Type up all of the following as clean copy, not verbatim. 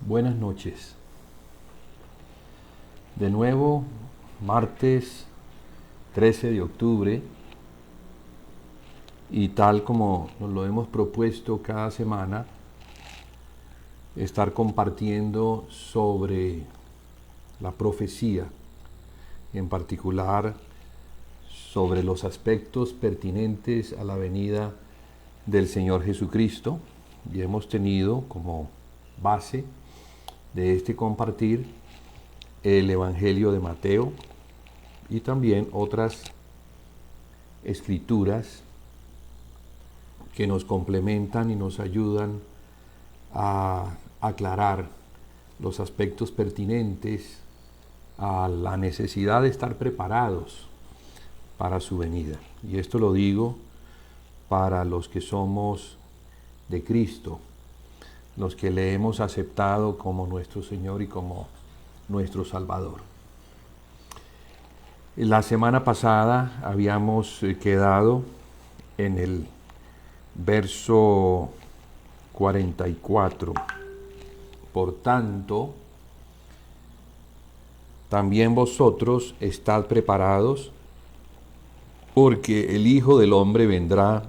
Buenas noches. De nuevo, martes 13 de octubre, y tal como nos lo hemos propuesto cada semana, estar compartiendo sobre la profecía, en particular sobre los aspectos pertinentes a la venida del Señor Jesucristo, y hemos tenido como base de este compartir el Evangelio de Mateo y también otras escrituras que nos complementan y nos ayudan a aclarar los aspectos pertinentes a la necesidad de estar preparados para su venida. Y esto lo digo para los que somos de Cristo, los que le hemos aceptado como nuestro Señor y como nuestro Salvador. La semana pasada habíamos quedado en el verso 44. Por tanto, también vosotros estad preparados, porque el Hijo del Hombre vendrá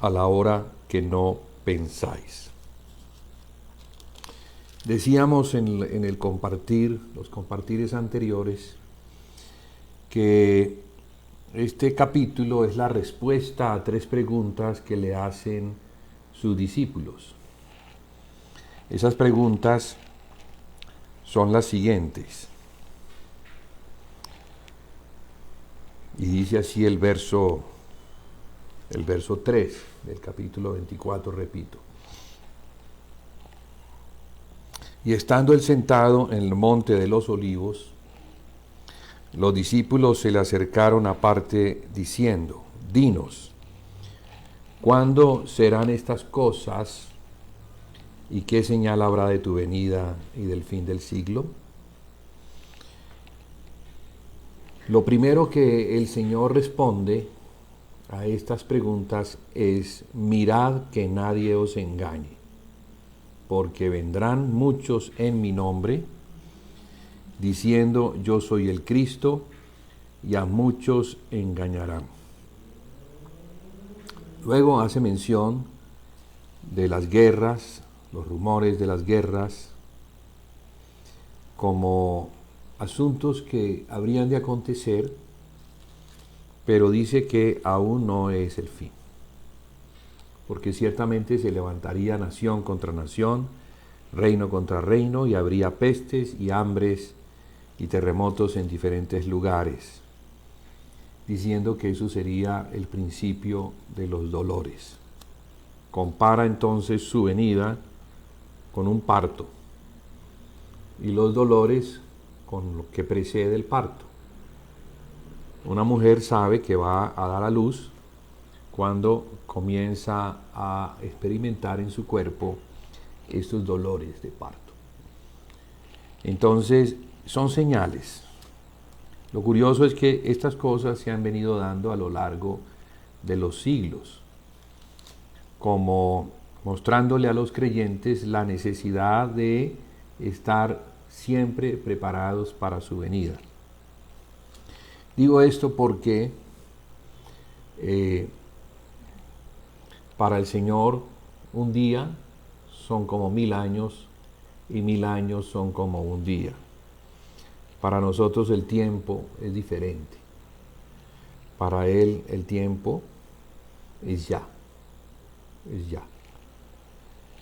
a la hora que no pensáis. Decíamos en el compartir, los compartires anteriores, que este capítulo es la respuesta a 3 preguntas que le hacen sus discípulos. Esas preguntas son las siguientes. Y dice así el verso 3 del capítulo 24, repito. Y estando él sentado en el monte de los olivos, los discípulos se le acercaron aparte diciendo: Dinos, ¿cuándo serán estas cosas y qué señal habrá de tu venida y del fin del siglo? Lo primero que el Señor responde a estas preguntas es: mirad que nadie os engañe, porque vendrán muchos en mi nombre, diciendo yo soy el Cristo, y a muchos engañarán. Luego hace mención de las guerras, los rumores de las guerras, como asuntos que habrían de acontecer, pero dice que aún no es el fin, porque ciertamente se levantaría nación contra nación, reino contra reino, y habría pestes y hambres y terremotos en diferentes lugares, diciendo que eso sería el principio de los dolores. Compara entonces su venida con un parto y los dolores con lo que precede el parto. Una mujer sabe que va a dar a luz cuando comienza a experimentar en su cuerpo estos dolores de parto. Entonces, son señales. Lo curioso es que estas cosas se han venido dando a lo largo de los siglos, como mostrándole a los creyentes la necesidad de estar siempre preparados para su venida. Digo esto porque para el Señor un día son como 1000 años y 1000 años son como un día. Para nosotros el tiempo es diferente. Para Él el tiempo es ya. Es ya.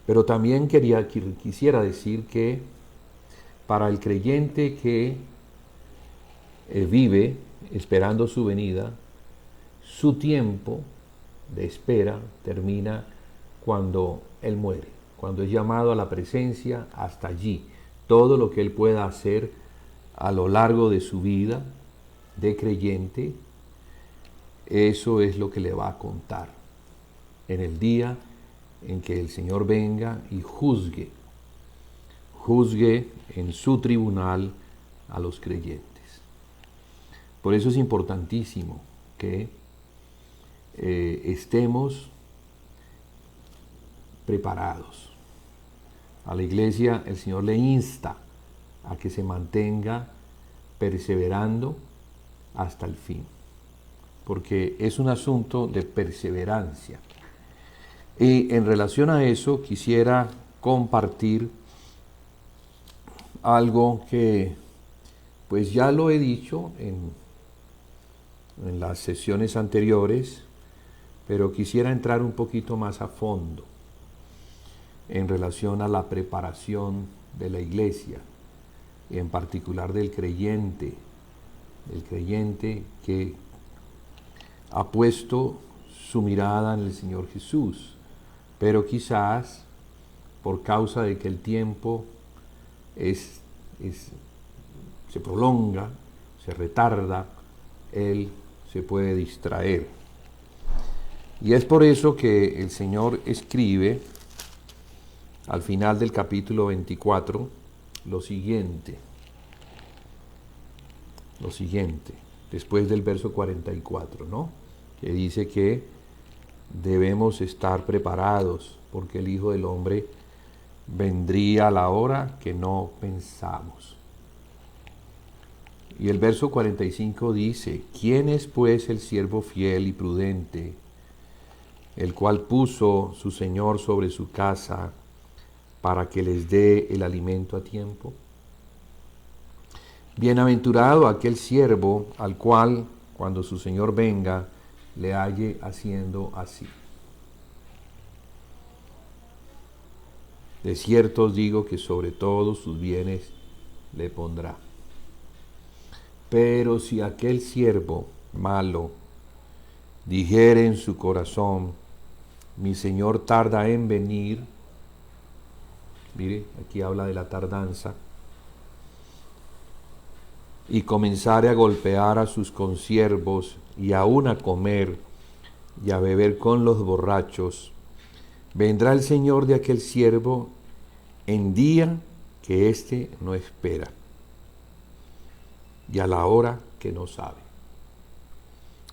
Pero también quisiera decir que para el creyente que vive esperando su venida, su tiempo de espera termina cuando Él muere, cuando es llamado a la presencia hasta allí. Todo lo que Él pueda hacer a lo largo de su vida de creyente, eso es lo que le va a contar en el día en que el Señor venga y juzgue en su tribunal a los creyentes. Por eso es importantísimo que estemos preparados. A la iglesia el Señor le insta a que se mantenga perseverando hasta el fin, porque es un asunto de perseverancia. Y en relación a eso quisiera compartir algo que pues ya lo he dicho en las sesiones anteriores, pero quisiera entrar un poquito más a fondo en relación a la preparación de la iglesia, y en particular del creyente que ha puesto su mirada en el Señor Jesús, pero quizás por causa de que el tiempo se prolonga, se retarda, él se puede distraer. Y es por eso que el Señor escribe al final del capítulo 24 lo siguiente, después del verso 44, ¿no? Que dice que debemos estar preparados porque el Hijo del Hombre vendría a la hora que no pensamos. Y el verso 45 dice: ¿Quién es pues el siervo fiel y prudente, el cual puso su Señor sobre su casa para que les dé el alimento a tiempo? Bienaventurado aquel siervo al cual, cuando su Señor venga, le halle haciendo así. De cierto os digo que sobre todos sus bienes le pondrá. Pero si aquel siervo malo dijere en su corazón: mi Señor tarda en venir, mire, aquí habla de la tardanza, y comenzare a golpear a sus consiervos y aún a comer y a beber con los borrachos, vendrá el Señor de aquel siervo en día que éste no espera y a la hora que no sabe,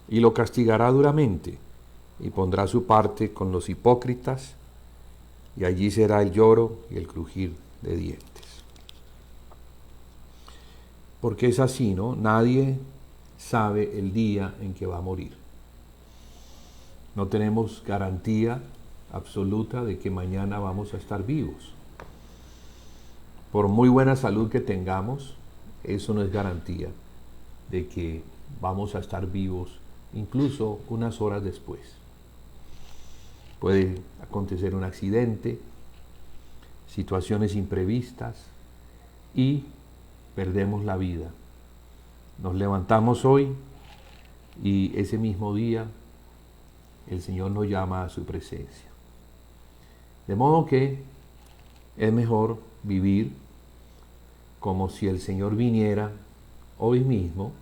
y lo castigará duramente y pondrá su parte con los hipócritas, y allí será el lloro y el crujir de dientes. Porque es así, ¿no? Nadie sabe el día en que va a morir. No tenemos garantía absoluta de que mañana vamos a estar vivos. Por muy buena salud que tengamos, eso no es garantía de que vamos a estar vivos incluso unas horas después. Puede acontecer un accidente, situaciones imprevistas y perdemos la vida. Nos levantamos hoy y ese mismo día el Señor nos llama a su presencia. De modo que es mejor vivir como si el Señor viniera hoy mismo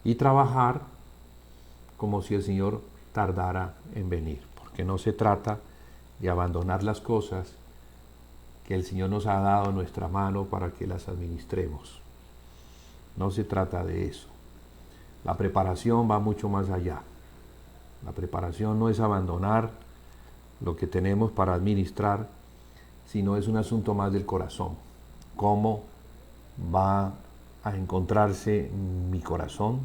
y trabajar como si el Señor tardara en venir, porque no se trata de abandonar las cosas que el Señor nos ha dado en nuestra mano para que las administremos. No se trata de eso. La preparación va mucho más allá. La preparación no es abandonar lo que tenemos para administrar, sino es un asunto más del corazón. ¿Cómo va a encontrarse mi corazón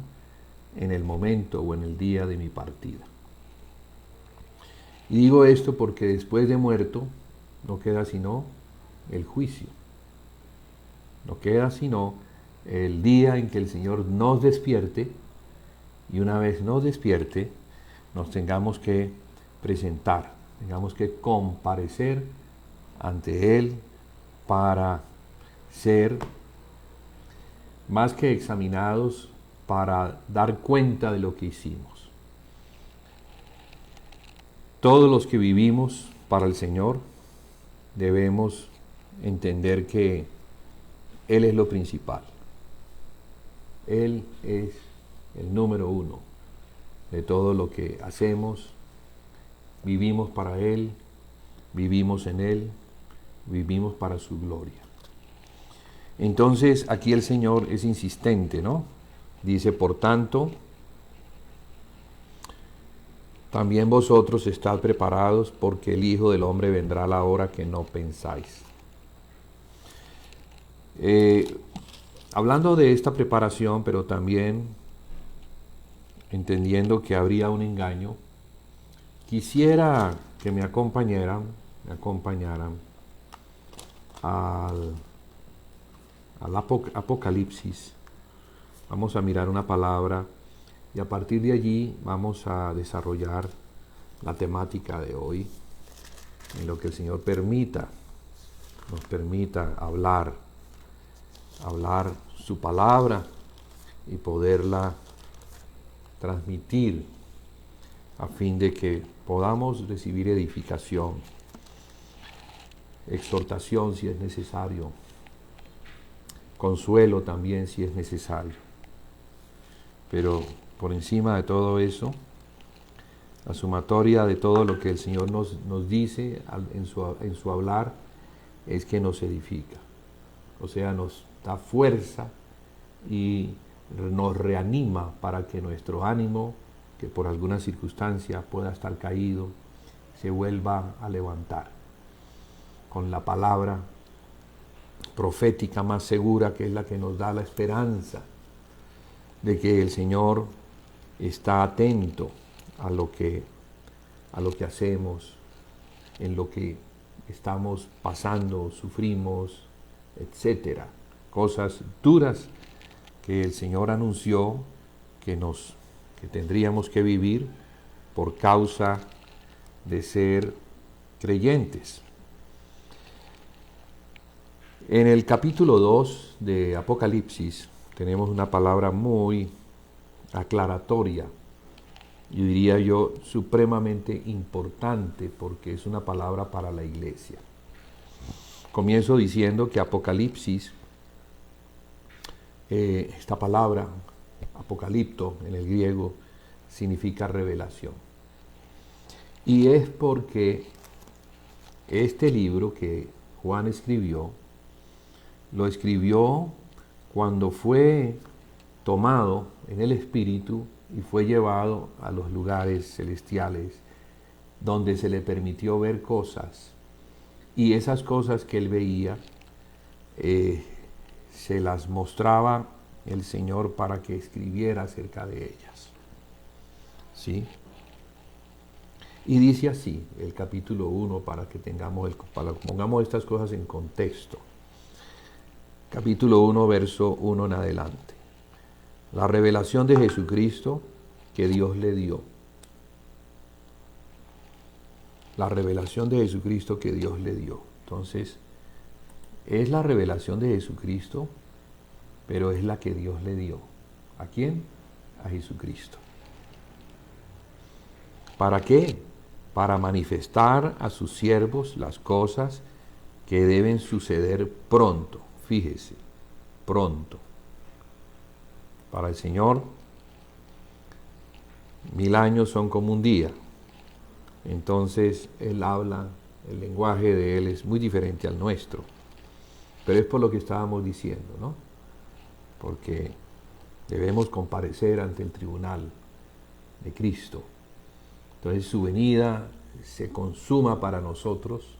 en el momento o en el día de mi partida? Y digo esto porque después de muerto no queda sino el juicio. No queda sino el día en que el Señor nos despierte, y una vez nos despierte, nos tengamos que presentar, tengamos que comparecer ante Él para ser más que examinados, para dar cuenta de lo que hicimos. Todos los que vivimos para el Señor debemos entender que Él es lo principal. Él es el número uno de todo lo que hacemos. Vivimos para Él, vivimos en Él, vivimos para su gloria. Entonces aquí el Señor es insistente, ¿no? Dice, por tanto, también vosotros estad preparados, porque el Hijo del Hombre vendrá a la hora que no pensáis. Hablando de esta preparación, pero también entendiendo que habría un engaño, quisiera que me acompañaran al Apocalipsis. Vamos a mirar una palabra y a partir de allí vamos a desarrollar la temática de hoy, en lo que el Señor nos permita hablar su palabra y poderla transmitir a fin de que podamos recibir edificación, exhortación si es necesario, consuelo también si es necesario. Pero por encima de todo eso, la sumatoria de todo lo que el Señor nos dice en su hablar es que nos edifica, o sea, nos da fuerza y nos reanima para que nuestro ánimo, que por alguna circunstancia pueda estar caído, se vuelva a levantar con la palabra profética más segura, que es la que nos da la esperanza de que el Señor está atento a lo que hacemos, en lo que estamos pasando, sufrimos, etcétera. Cosas duras que el Señor anunció que tendríamos que vivir por causa de ser creyentes. En el capítulo 2 de Apocalipsis tenemos una palabra muy aclaratoria, yo diría yo supremamente importante, porque es una palabra para la iglesia. Comienzo diciendo que Apocalipsis, esta palabra, apocalipto en el griego, significa revelación. Y es porque este libro que Juan escribió, lo escribió cuando fue tomado en el Espíritu y fue llevado a los lugares celestiales, donde se le permitió ver cosas, y esas cosas que él veía se las mostraba el Señor para que escribiera acerca de ellas. ¿Sí? Y dice así el capítulo 1, para que pongamos estas cosas en contexto. Capítulo 1, verso 1 en adelante. La revelación de Jesucristo que Dios le dio. La revelación de Jesucristo que Dios le dio. Entonces, es la revelación de Jesucristo, pero es la que Dios le dio. ¿A quién? A Jesucristo. ¿Para qué? Para manifestar a sus siervos las cosas que deben suceder pronto. Fíjese, pronto. Para el Señor, 1000 años son como un día. Entonces, Él habla, el lenguaje de Él es muy diferente al nuestro. Pero es por lo que estábamos diciendo, ¿no? Porque debemos comparecer ante el tribunal de Cristo. Entonces su venida se consuma para nosotros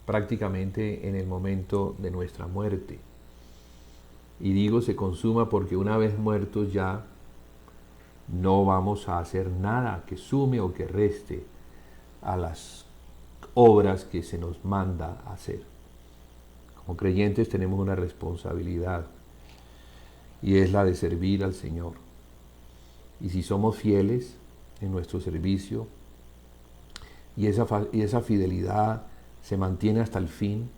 prácticamente en el momento de nuestra muerte. Y digo se consuma porque una vez muertos ya no vamos a hacer nada que sume o que reste a las obras que se nos manda hacer. Como creyentes tenemos una responsabilidad, y es la de servir al Señor. Y si somos fieles en nuestro servicio, y esa fidelidad se mantiene hasta el fin,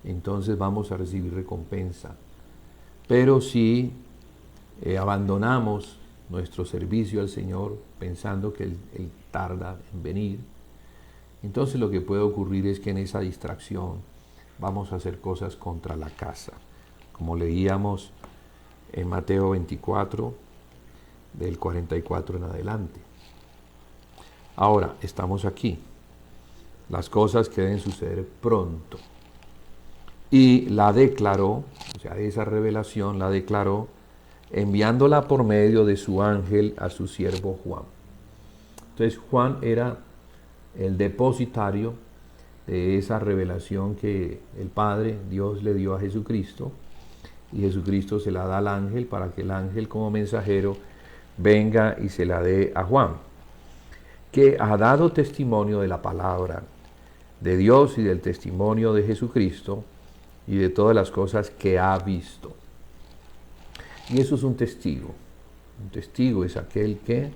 entonces vamos a recibir recompensa. Pero si abandonamos nuestro servicio al Señor pensando que Él tarda en venir, entonces lo que puede ocurrir es que en esa distracción vamos a hacer cosas contra la casa, como leíamos en Mateo 24, del 44 en adelante. Ahora, estamos aquí. Las cosas que deben suceder pronto. Y la declaró, o sea, esa revelación la declaró enviándola por medio de su ángel a su siervo Juan. Entonces Juan era el depositario de esa revelación que el Padre, Dios, le dio a Jesucristo, y Jesucristo se la da al ángel para que el ángel como mensajero venga y se la dé a Juan, que ha dado testimonio de la palabra de Dios y del testimonio de Jesucristo y de todas las cosas que ha visto. Y eso es un testigo. Un testigo es aquel que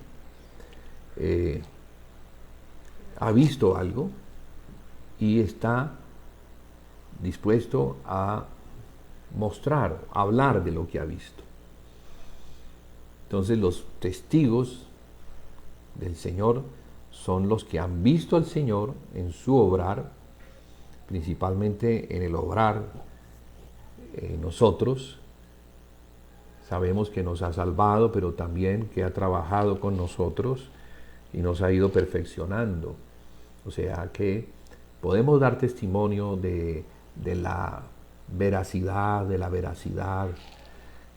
ha visto algo y está dispuesto a mostrar, a hablar de lo que ha visto. Entonces los testigos del Señor son los que han visto al Señor en su obrar, principalmente en el obrar en nosotros. Sabemos que nos ha salvado, pero también que ha trabajado con nosotros y nos ha ido perfeccionando. O sea que podemos dar testimonio de la veracidad,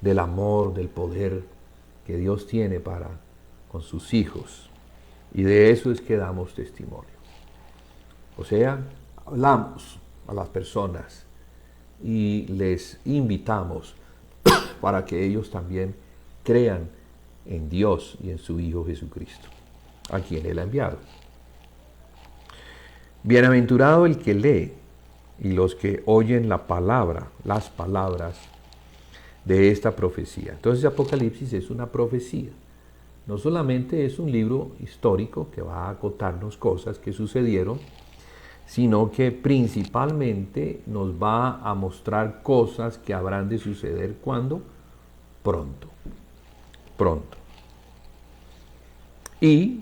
del amor, del poder que Dios tiene para con sus hijos. Y de eso es que damos testimonio. O sea, hablamos a las personas y les invitamos para que ellos también crean en Dios y en su Hijo Jesucristo, a quien Él ha enviado. Bienaventurado el que lee y los que oyen la palabra, las palabras de esta profecía. Entonces Apocalipsis es una profecía. No solamente es un libro histórico que va a acotarnos cosas que sucedieron, sino que principalmente nos va a mostrar cosas que habrán de suceder ¿cuándo? Pronto. Pronto. Y,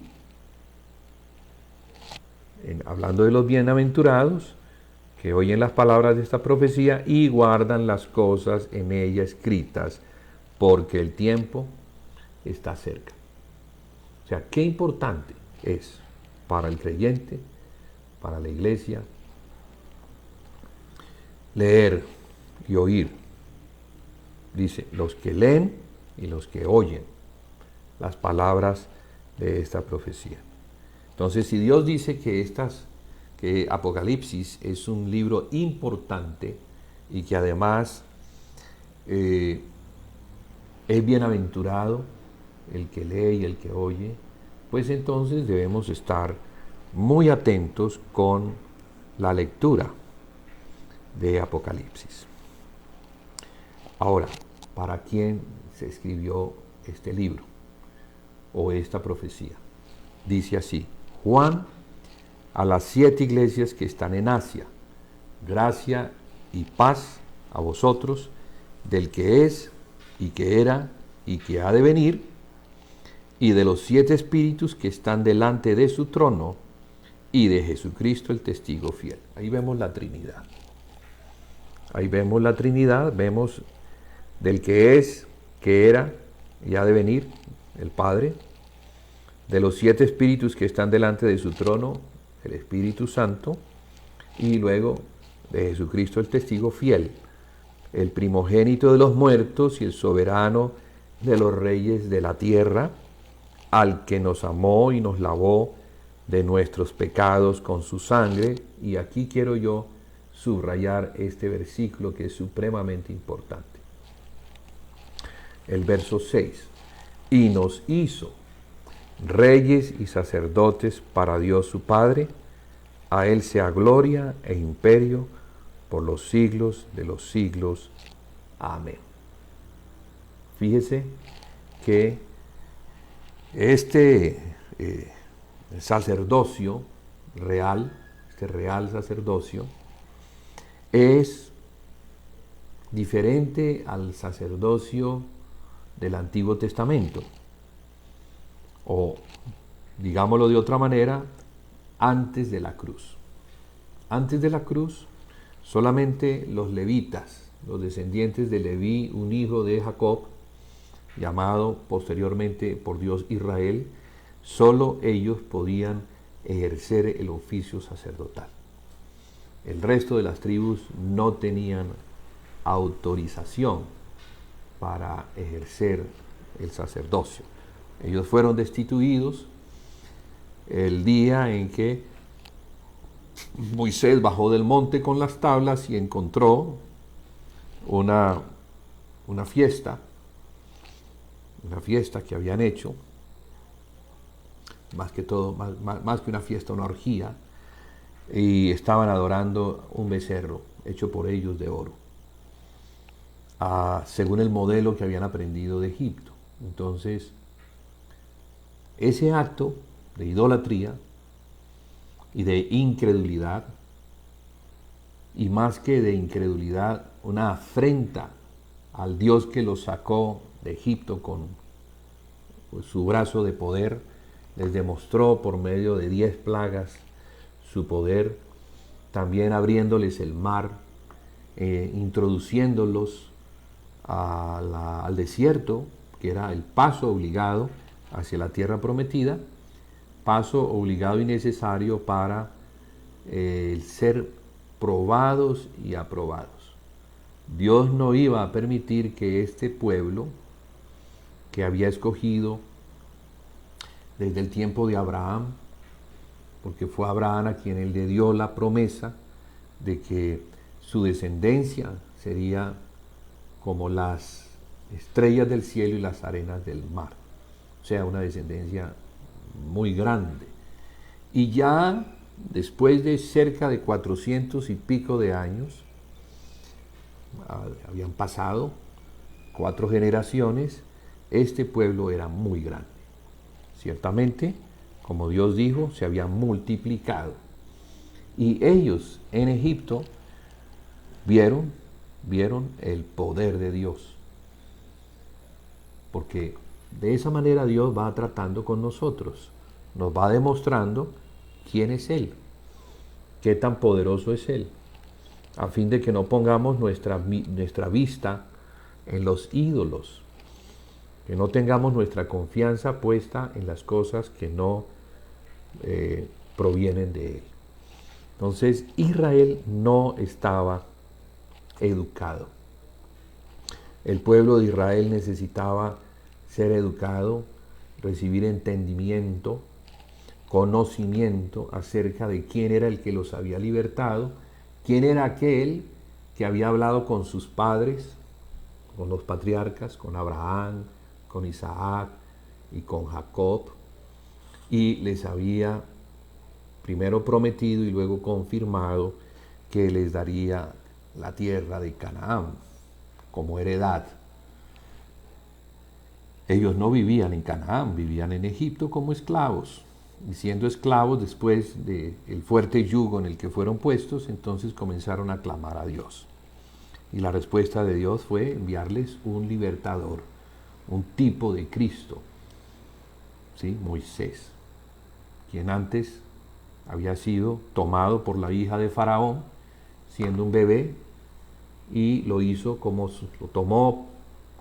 hablando de los bienaventurados, que oyen las palabras de esta profecía y guardan las cosas en ella escritas, porque el tiempo está cerca. O sea, qué importante es para el creyente, para la iglesia, leer y oír. Dice, los que leen y los que oyen las palabras de esta profecía. Entonces, si Dios dice que Apocalipsis es un libro importante y que además es bienaventurado el que lee y el que oye, pues entonces debemos estar muy atentos con la lectura de Apocalipsis. Ahora, ¿para quién se escribió este libro o esta profecía? Dice así: Juan, a las 7 iglesias que están en Asia, gracia y paz a vosotros, del que es, y que era, y que ha de venir, y de los 7 espíritus que están delante de su trono, y de Jesucristo el testigo fiel. Ahí vemos la Trinidad. Ahí vemos la Trinidad, vemos del que es, que era, y ha de venir, el Padre, de los 7 espíritus que están delante de su trono, el Espíritu Santo, y luego de Jesucristo el testigo fiel, el primogénito de los muertos y el soberano de los reyes de la tierra, al que nos amó y nos lavó de nuestros pecados con su sangre. Y aquí quiero yo subrayar este versículo que es supremamente importante. El verso 6. Y nos hizo reyes y sacerdotes para Dios su Padre, a Él sea gloria e imperio por los siglos de los siglos. Amén. Fíjese que este sacerdocio real, este real sacerdocio, es diferente al sacerdocio del Antiguo Testamento, o digámoslo de otra manera, antes de la cruz. Antes de la cruz, solamente los levitas, los descendientes de Leví, un hijo de Jacob, llamado posteriormente por Dios Israel, solo ellos podían ejercer el oficio sacerdotal. El resto de las tribus no tenían autorización para ejercer el sacerdocio. Ellos fueron destituidos el día en que Moisés bajó del monte con las tablas y encontró una, una fiesta, una fiesta que habían hecho, más que todo, más que una fiesta, una orgía, y estaban adorando un becerro hecho por ellos de oro, según el modelo que habían aprendido de Egipto. Entonces, ese acto de idolatría y de incredulidad, y más que de incredulidad, una afrenta al Dios que los sacó de Egipto con su brazo de poder, les demostró por medio de 10 plagas su poder, también abriéndoles el mar, introduciéndolos al desierto, que era el paso obligado hacia la tierra prometida, paso obligado y necesario para ser probados y aprobados. Dios no iba a permitir que este pueblo, que había escogido desde el tiempo de Abraham, porque fue Abraham a quien él le dio la promesa de que su descendencia sería como las estrellas del cielo y las arenas del mar, o sea, una descendencia muy grande. Y ya después de cerca de 400 y pico de años, habían pasado 4 generaciones, este pueblo era muy grande. Ciertamente, como Dios dijo, se había multiplicado. Y ellos en Egipto vieron el poder de Dios. Porque de esa manera Dios va tratando con nosotros. Nos va demostrando quién es Él, qué tan poderoso es Él, a fin de que no pongamos nuestra vista en los ídolos, que no tengamos nuestra confianza puesta en las cosas que no provienen de Él. Entonces Israel no estaba educado. El pueblo de Israel necesitaba ser educado, recibir entendimiento, conocimiento acerca de quién era el que los había libertado, quién era aquel que había hablado con sus padres, con los patriarcas, con Abraham, con Isaac y con Jacob, y les había primero prometido y luego confirmado que les daría la tierra de Canaán como heredad. Ellos no vivían en Canaán, vivían en Egipto como esclavos. Y siendo esclavos, después del fuerte yugo en el que fueron puestos, entonces comenzaron a clamar a Dios. Y la respuesta de Dios fue enviarles un libertador, un tipo de Cristo, ¿sí? Moisés, quien antes había sido tomado por la hija de Faraón, siendo un bebé, y lo tomó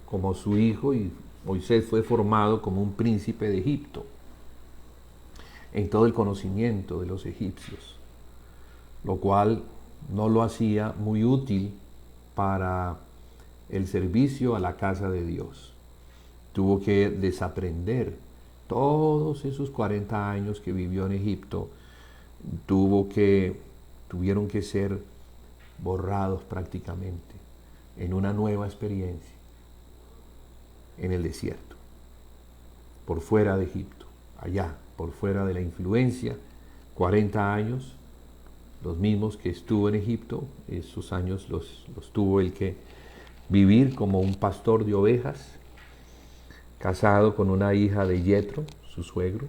como su hijo, y Moisés fue formado como un príncipe de Egipto, en todo el conocimiento de los egipcios, lo cual no lo hacía muy útil para el servicio a la casa de Dios. Tuvo que desaprender todos esos 40 años que vivió en Egipto, tuvieron que ser borrados prácticamente en una nueva experiencia en el desierto, por fuera de Egipto, allá, por fuera de la influencia, 40 años, los mismos que estuvo en Egipto, esos años los tuvo el que vivir como un pastor de ovejas, casado con una hija de Yetro, su suegro,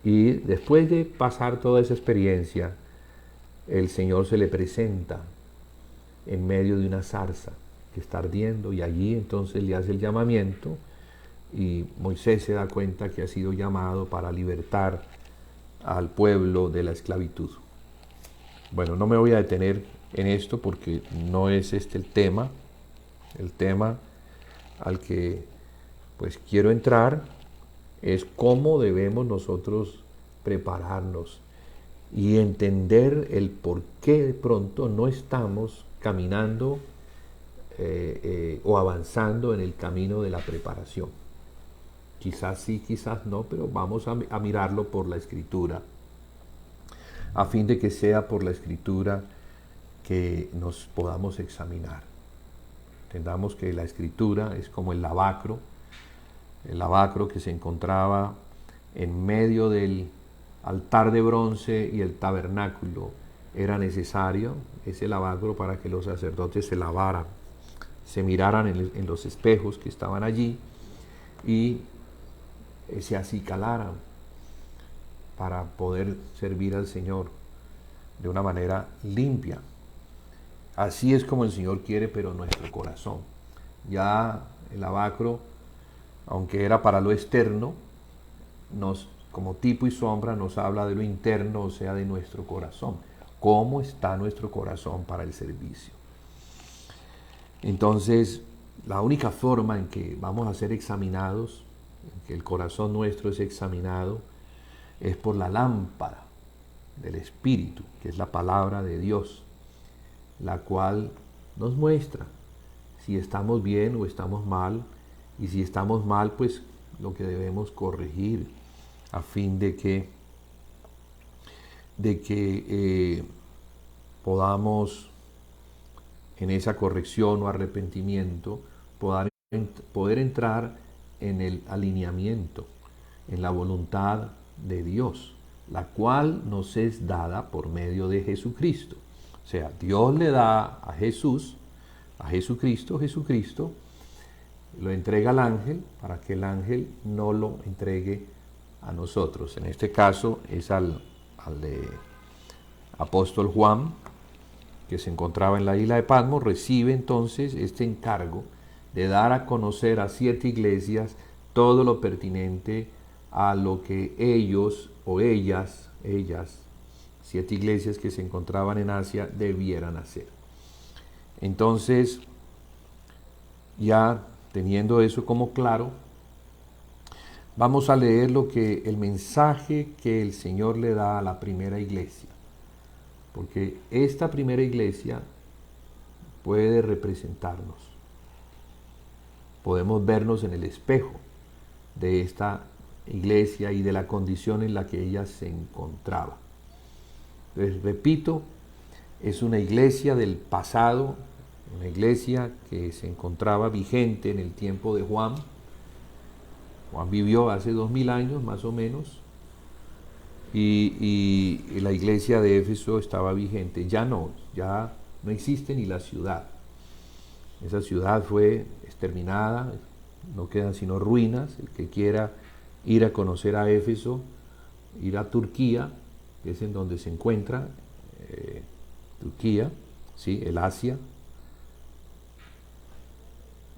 y después de pasar toda esa experiencia, el Señor se le presenta en medio de una zarza que está ardiendo, y allí entonces le hace el llamamiento, y Moisés se da cuenta que ha sido llamado para libertar al pueblo de la esclavitud. Bueno, no me voy a detener en esto porque no es este el tema al que pues quiero entrar es cómo debemos nosotros prepararnos y entender el por qué de pronto no estamos caminando o avanzando en el camino de la preparación. Quizás sí, quizás no, pero vamos a mirarlo por la Escritura, a fin de que sea por la Escritura que nos podamos examinar. Entendamos que la Escritura es como el lavacro que se encontraba en medio del altar de bronce y el tabernáculo. Era necesario ese lavacro para que los sacerdotes se lavaran, se miraran en los espejos que estaban allí y se acicalaran para poder servir al Señor de una manera limpia. Así es como el Señor quiere, pero nuestro corazón. Ya el lavacro, aunque era para lo externo, como tipo y sombra nos habla de lo interno, o sea, de nuestro corazón. ¿Cómo está nuestro corazón para el servicio? Entonces, la única forma en que vamos a ser examinados, en que el corazón nuestro es examinado, es por la lámpara del Espíritu, que es la palabra de Dios, la cual nos muestra si estamos bien o estamos mal, y si estamos mal, pues lo que debemos corregir a fin de que podamos en esa corrección o arrepentimiento poder entrar en el alineamiento, en la voluntad de Dios, la cual nos es dada por medio de Jesucristo. O sea, Dios le da a Jesucristo lo entrega al ángel para que el ángel no lo entregue a nosotros. En este caso es al apóstol Juan, que se encontraba en la isla de Patmos, recibe entonces este encargo de dar a conocer a 7 iglesias todo lo pertinente a lo que ellos o ellas, 7 iglesias que se encontraban en Asia, debieran hacer. Entonces, ya teniendo eso como claro, vamos a leer el mensaje que el Señor le da a la primera iglesia. Porque esta primera iglesia puede representarnos. Podemos vernos en el espejo de esta iglesia y de la condición en la que ella se encontraba. Entonces, repito, es una iglesia del pasado, una iglesia que se encontraba vigente en el tiempo de Juan. Juan vivió hace 2000 años más o menos, y la iglesia de Éfeso estaba vigente. Ya no existe ni la ciudad. Esa ciudad fue exterminada, no quedan sino ruinas. El que quiera ir a conocer a Éfeso, ir a Turquía, que es en donde se encuentra Turquía, ¿sí? El Asia,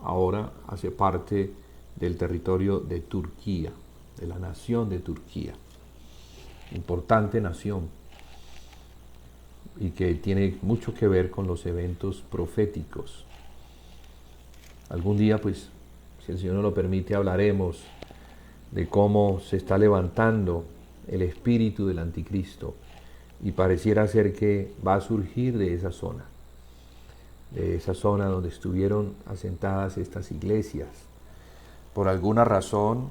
ahora hace parte del territorio de Turquía, de la nación de Turquía. Importante nación y que tiene mucho que ver con los eventos proféticos. Algún día, pues, si el Señor nos lo permite, hablaremos de cómo se está levantando el espíritu del anticristo y pareciera ser que va a surgir de esa zona donde estuvieron asentadas estas iglesias. Por alguna razón,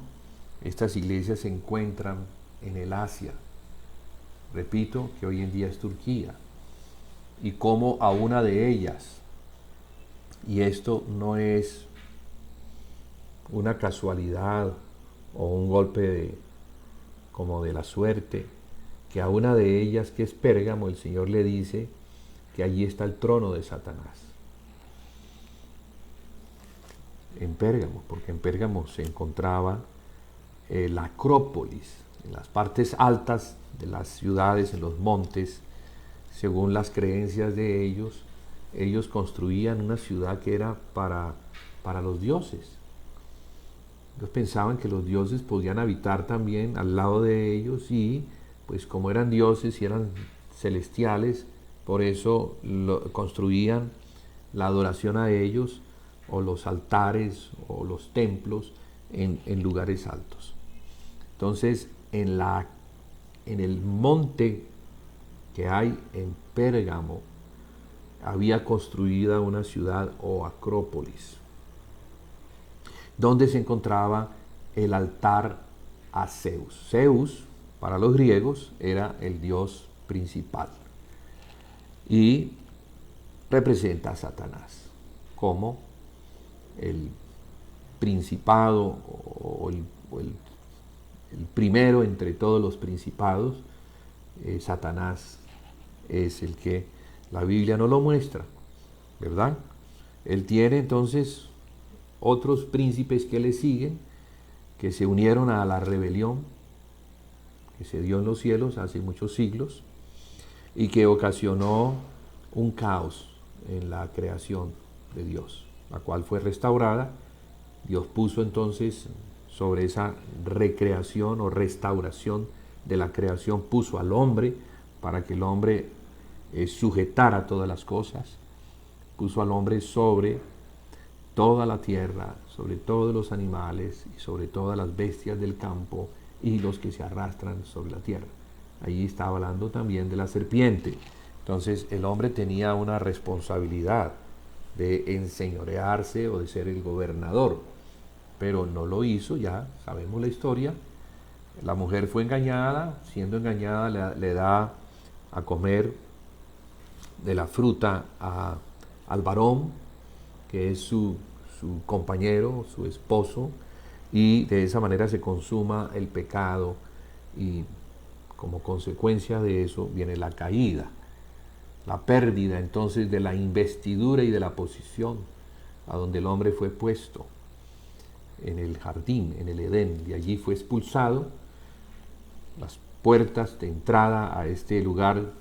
estas iglesias se encuentran en el Asia. Repito, que hoy en día es Turquía. Y como a una de ellas, y esto no es una casualidad o un golpe como de la suerte, que a una de ellas, que es Pérgamo, el Señor le dice que allí está el trono de Satanás. En Pérgamo, porque en Pérgamo se encontraba la Acrópolis, en las partes altas de las ciudades, en los montes, según las creencias de ellos construían una ciudad que era para los dioses. Ellos pensaban que los dioses podían habitar también al lado de ellos y pues como eran dioses y eran celestiales, por eso construían la adoración a ellos o los altares o los templos en lugares altos. Entonces, en el monte que hay en Pérgamo había construida una ciudad o acrópolis, donde se encontraba el altar a Zeus. Zeus, para los griegos, era el dios principal y representa a Satanás como el principado o el primero entre todos los principados. Satanás es el que la Biblia no lo muestra, ¿verdad? Él tiene entonces otros príncipes que le siguen, que se unieron a la rebelión que se dio en los cielos hace muchos siglos y que ocasionó un caos en la creación de Dios, la cual fue restaurada. Dios puso entonces sobre esa recreación o restauración de la creación, puso al hombre para que el hombre sujetara todas las cosas, puso al hombre sobre toda la tierra, sobre todos los animales y sobre todas las bestias del campo y los que se arrastran sobre la tierra. Allí está hablando también de la serpiente. Entonces el hombre tenía una responsabilidad de enseñorearse o de ser el gobernador, pero no lo hizo. Ya sabemos la historia. La mujer fue engañada, siendo engañada le da a comer de la fruta al varón, que es su compañero, su esposo, y de esa manera se consuma el pecado y como consecuencia de eso viene la caída, la pérdida entonces de la investidura y de la posición a donde el hombre fue puesto en el jardín, en el Edén. De allí fue expulsado. Las puertas de entrada a este lugar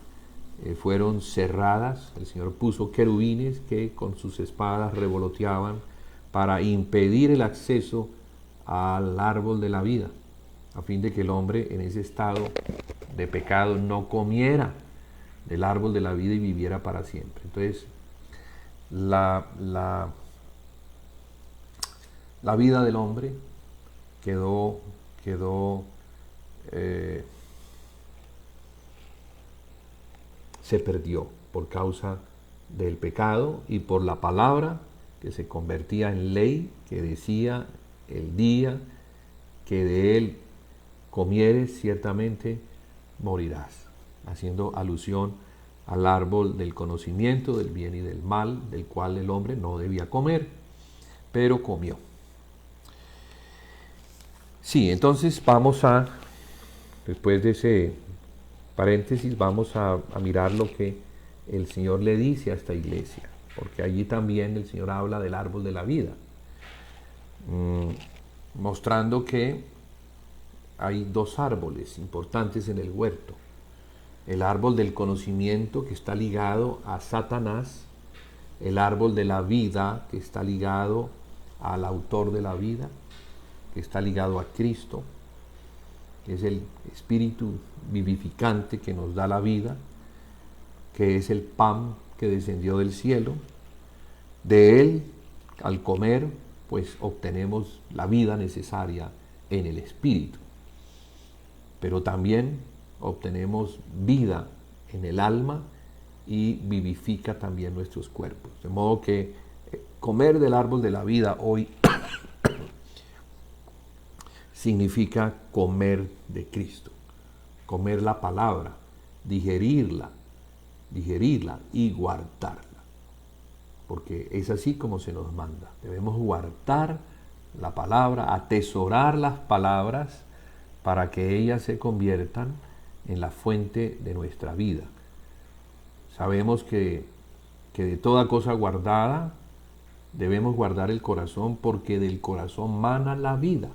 fueron cerradas. El Señor puso querubines que con sus espadas revoloteaban para impedir el acceso al árbol de la vida, a fin de que el hombre en ese estado de pecado no comiera del árbol de la vida y viviera para siempre. Entonces, la vida del hombre quedó se perdió por causa del pecado y por la palabra que se convertía en ley, que decía: el día que de él comieres ciertamente morirás, haciendo alusión al árbol del conocimiento del bien y del mal, del cual el hombre no debía comer, pero comió. Sí, entonces vamos a, después de ese paréntesis, vamos a mirar lo que el Señor le dice a esta iglesia, porque allí también el Señor habla del árbol de la vida, mostrando que hay dos árboles importantes en el huerto: el árbol del conocimiento, que está ligado a Satanás; el árbol de la vida, que está ligado al autor de la vida, que está ligado a Cristo, que es el espíritu vivificante que nos da la vida, que es el pan que descendió del cielo. De él, al comer, pues obtenemos la vida necesaria en el espíritu, pero también obtenemos vida en el alma y vivifica también nuestros cuerpos. De modo que comer del árbol de la vida hoy significa comer de Cristo, comer la palabra, digerirla y guardarla, porque es así como se nos manda. Debemos guardar la palabra, atesorar las palabras para que ellas se conviertan en la fuente de nuestra vida. Sabemos que de toda cosa guardada debemos guardar el corazón, porque del corazón mana la vida.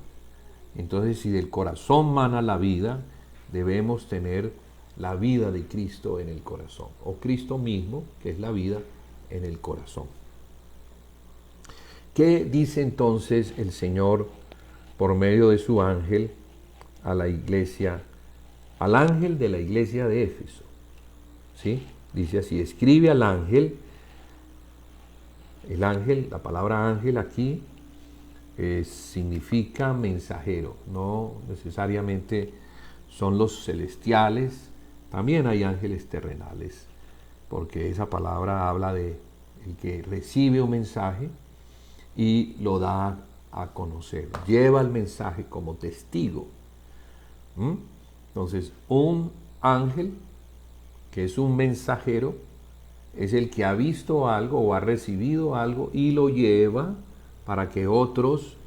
Entonces, si del corazón mana la vida, debemos tener la vida de Cristo en el corazón, o Cristo mismo, que es la vida, en el corazón. ¿Qué dice entonces el Señor por medio de su ángel a la iglesia, al ángel de la iglesia de Éfeso? ¿Sí? Dice así: escribe al ángel. El ángel, la palabra ángel aquí significa mensajero, no necesariamente son los celestiales, también hay ángeles terrenales, porque esa palabra habla de el que recibe un mensaje y lo da a conocer, lleva el mensaje como testigo. Entonces, un ángel, que es un mensajero, es el que ha visto algo o ha recibido algo y lo lleva para que otros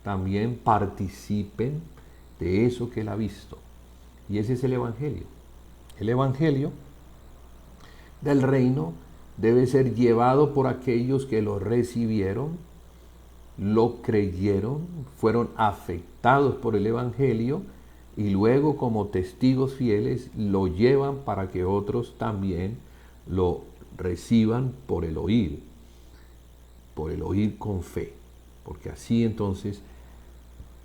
también participen de eso que él ha visto. Y ese es el Evangelio. El Evangelio del reino debe ser llevado por aquellos que lo recibieron, lo creyeron, fueron afectados por el Evangelio y luego como testigos fieles lo llevan para que otros también lo reciban por el oír con fe, porque así entonces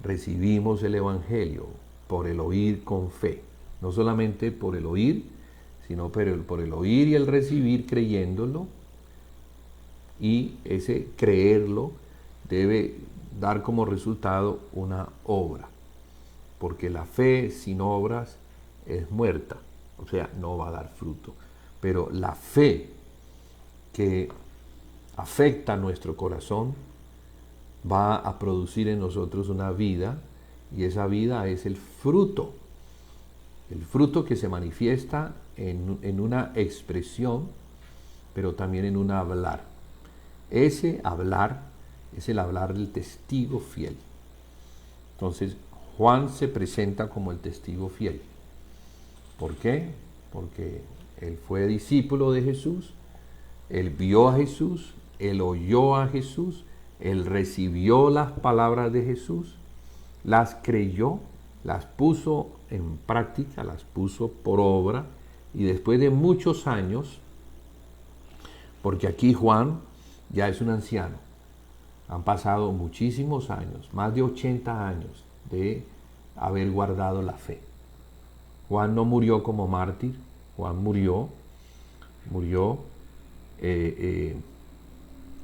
recibimos el Evangelio, por el oír con fe, no solamente por el oír, sino por el oír y el recibir creyéndolo, y ese creerlo debe dar como resultado una obra, porque la fe sin obras es muerta, o sea, no va a dar fruto. Pero la fe que afecta a nuestro corazón va a producir en nosotros una vida, y esa vida es el fruto que se manifiesta en una expresión, pero también en un hablar. Ese hablar es el hablar del testigo fiel. Entonces, Juan se presenta como el testigo fiel. ¿Por qué? Porque él fue discípulo de Jesús, él vio a Jesús, él oyó a Jesús, él recibió las palabras de Jesús, las creyó, las puso en práctica, las puso por obra, y después de muchos años, porque aquí Juan ya es un anciano, han pasado muchísimos años, más de 80 años de haber guardado la fe. Juan no murió como mártir, Juan murió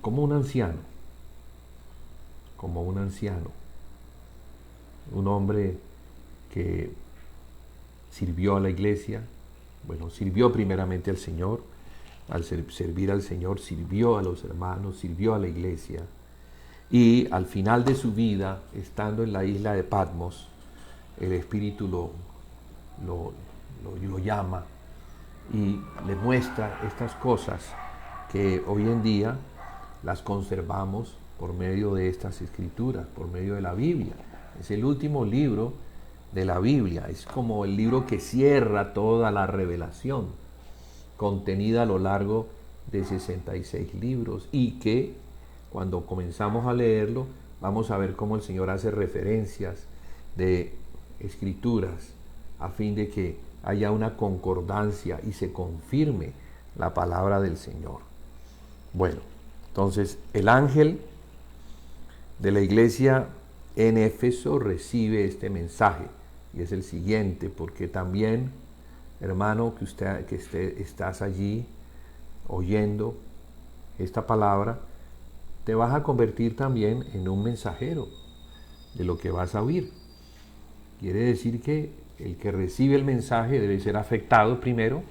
como un anciano, un hombre que sirvió a la iglesia, sirvió primeramente al Señor, al servir al Señor, sirvió a los hermanos, sirvió a la iglesia, y al final de su vida, estando en la isla de Patmos, el Espíritu lo llama y le muestra estas cosas que hoy en día las conservamos por medio de estas escrituras, por medio de la Biblia. Es el último libro de la Biblia, es como el libro que cierra toda la revelación contenida a lo largo de 66 libros, y que cuando comenzamos a leerlo vamos a ver cómo el Señor hace referencias de escrituras a fin de que haya una concordancia y se confirme la palabra del Señor. Bueno, entonces el ángel de la iglesia en Éfeso recibe este mensaje, y es el siguiente, porque también, hermano, estás allí oyendo esta palabra, te vas a convertir también en un mensajero de lo que vas a oír. Quiere decir que el que recibe el mensaje debe ser afectado primero,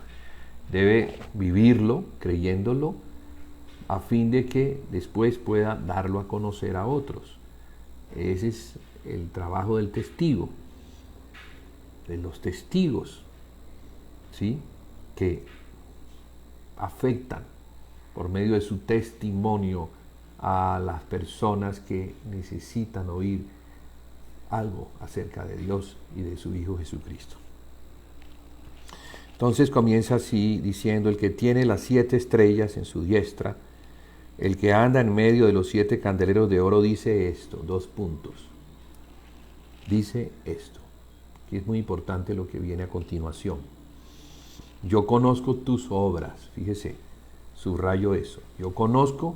debe vivirlo, creyéndolo, a fin de que después pueda darlo a conocer a otros. Ese es el trabajo del testigo, de los testigos, ¿sí?, que afectan por medio de su testimonio a las personas que necesitan oír algo acerca de Dios y de su Hijo Jesucristo. Entonces comienza así diciendo: el que tiene las 7 estrellas en su diestra, el que anda en medio de los 7 candeleros de oro, dice esto, 2 puntos. Dice esto, que es muy importante lo que viene a continuación. Yo conozco tus obras, fíjese, subrayo eso, yo conozco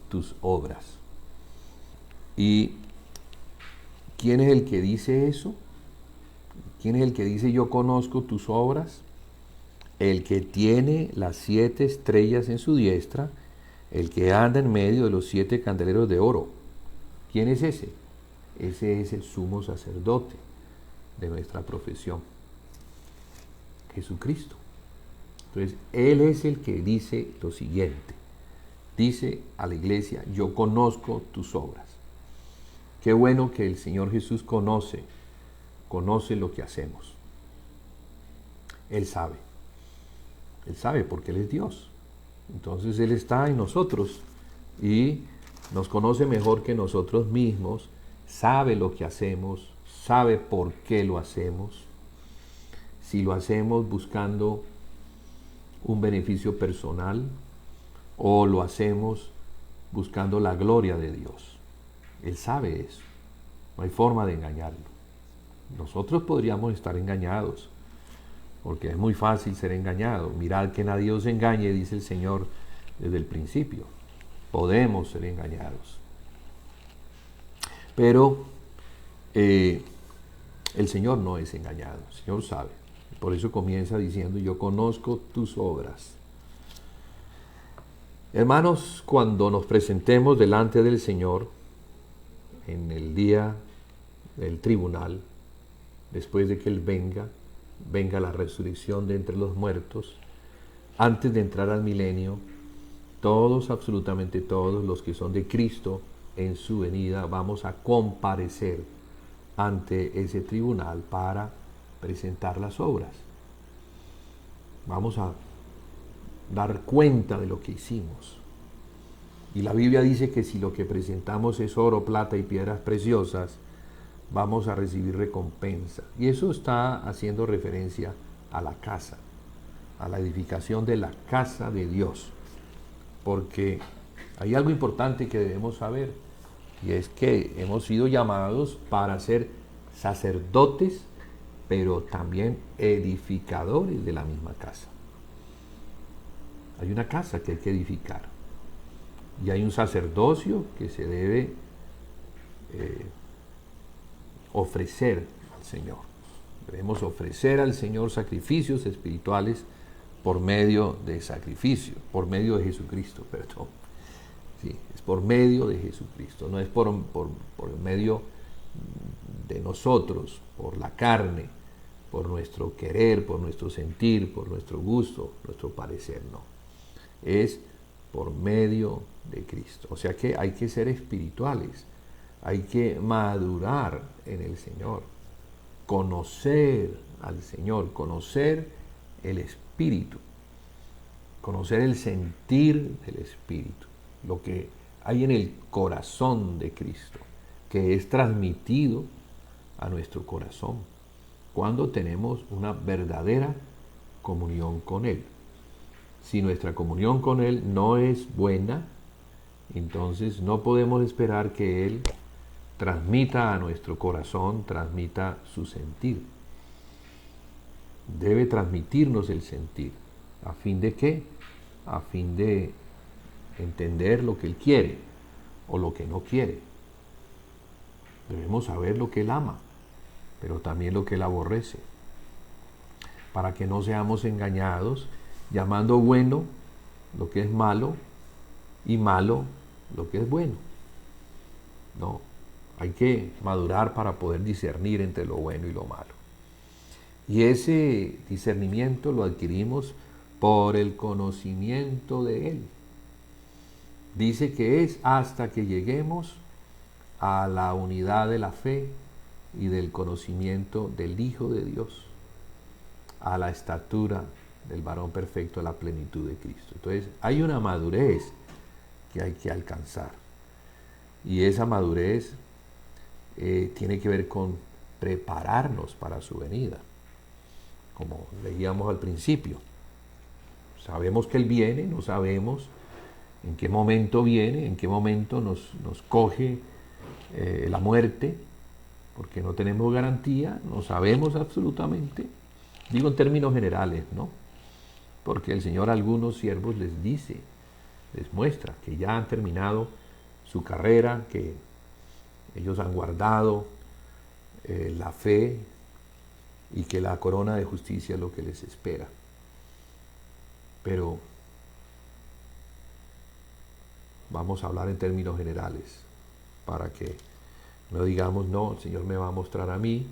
tus obras. ¿Y quién es el que dice eso? ¿Quién es el que dice yo conozco tus obras? El que tiene las 7 estrellas en su diestra, el que anda en medio de los 7 candeleros de oro. ¿Quién es ese? Ese es el sumo sacerdote de nuestra profesión, Jesucristo. Entonces, Él es el que dice lo siguiente. Dice a la iglesia: yo conozco tus obras. Qué bueno que el Señor Jesús conoce lo que hacemos. Él sabe porque Él es Dios. Entonces Él está en nosotros y nos conoce mejor que nosotros mismos, sabe lo que hacemos, sabe por qué lo hacemos. Si lo hacemos buscando un beneficio personal o lo hacemos buscando la gloria de Dios. Él sabe eso. No hay forma de engañarlo. Nosotros podríamos estar engañados, porque es muy fácil ser engañado. Mirad que nadie os engañe, dice el Señor desde el principio. Podemos ser engañados. Pero el Señor no es engañado, el Señor sabe. Por eso comienza diciendo, yo conozco tus obras. Hermanos, cuando nos presentemos delante del Señor en el día del tribunal, después de que Él venga la resurrección de entre los muertos, antes de entrar al milenio, todos, absolutamente todos los que son de Cristo en su venida, vamos a comparecer ante ese tribunal para presentar las obras. Vamos a dar cuenta de lo que hicimos. Y la Biblia dice que si lo que presentamos es oro, plata y piedras preciosas, vamos a recibir recompensa. Y eso está haciendo referencia a la casa, a la edificación de la casa de Dios. Porque hay algo importante que debemos saber, y es que hemos sido llamados para ser sacerdotes, pero también edificadores de la misma casa. Hay una casa que hay que edificar, y hay un sacerdocio que se debe ofrecer al Señor. Debemos ofrecer al Señor sacrificios espirituales por medio de Jesucristo, perdón. Sí, es por medio de Jesucristo, no es por medio de nosotros, por la carne, por nuestro querer, por nuestro sentir, por nuestro gusto, nuestro parecer, no. Es por medio de Cristo. O sea que hay que ser espirituales, hay que madurar en el Señor, conocer al Señor, conocer el Espíritu, conocer el sentir del Espíritu, lo que hay en el corazón de Cristo, que es transmitido a nuestro corazón cuando tenemos una verdadera comunión con Él. Si nuestra comunión con Él no es buena, entonces no podemos esperar que Él transmita a nuestro corazón, transmita su sentir. Debe transmitirnos el sentir. ¿A fin de qué? A fin de entender lo que Él quiere o lo que no quiere. Debemos saber lo que Él ama, pero también lo que Él aborrece, para que no seamos engañados llamando bueno lo que es malo y malo lo que es bueno. No, hay que madurar para poder discernir entre lo bueno y lo malo. Y ese discernimiento lo adquirimos por el conocimiento de Él. Dice que es hasta que lleguemos a la unidad de la fe y del conocimiento del Hijo de Dios, a la estatura del varón perfecto, a la plenitud de Cristo. Entonces hay una madurez que hay que alcanzar, y esa madurez tiene que ver con prepararnos para su venida, como leíamos al principio. Sabemos que Él viene, no sabemos en qué momento viene, en qué momento nos coge la muerte, porque no tenemos garantía, no sabemos absolutamente. Digo en términos generales, ¿no? Porque el Señor a algunos siervos les dice, les muestra que ya han terminado su carrera, que ellos han guardado la fe y que la corona de justicia es lo que les espera. Pero vamos a hablar en términos generales para que no digamos, no, el Señor me va a mostrar a mí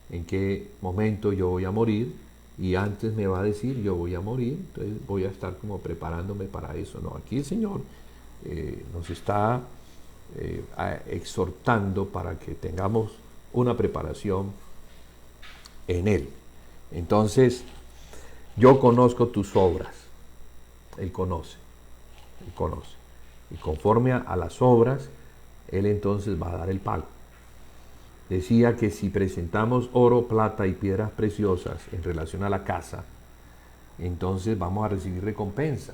en qué momento yo voy a morir y antes me va a decir yo voy a morir, entonces voy a estar como preparándome para eso. No, aquí el Señor nos está exhortando para que tengamos una preparación en Él. Entonces, yo conozco tus obras. Él conoce. Él conoce. Y conforme a las obras, Él entonces va a dar el pago. Decía que si presentamos oro, plata y piedras preciosas en relación a la casa, entonces vamos a recibir recompensa.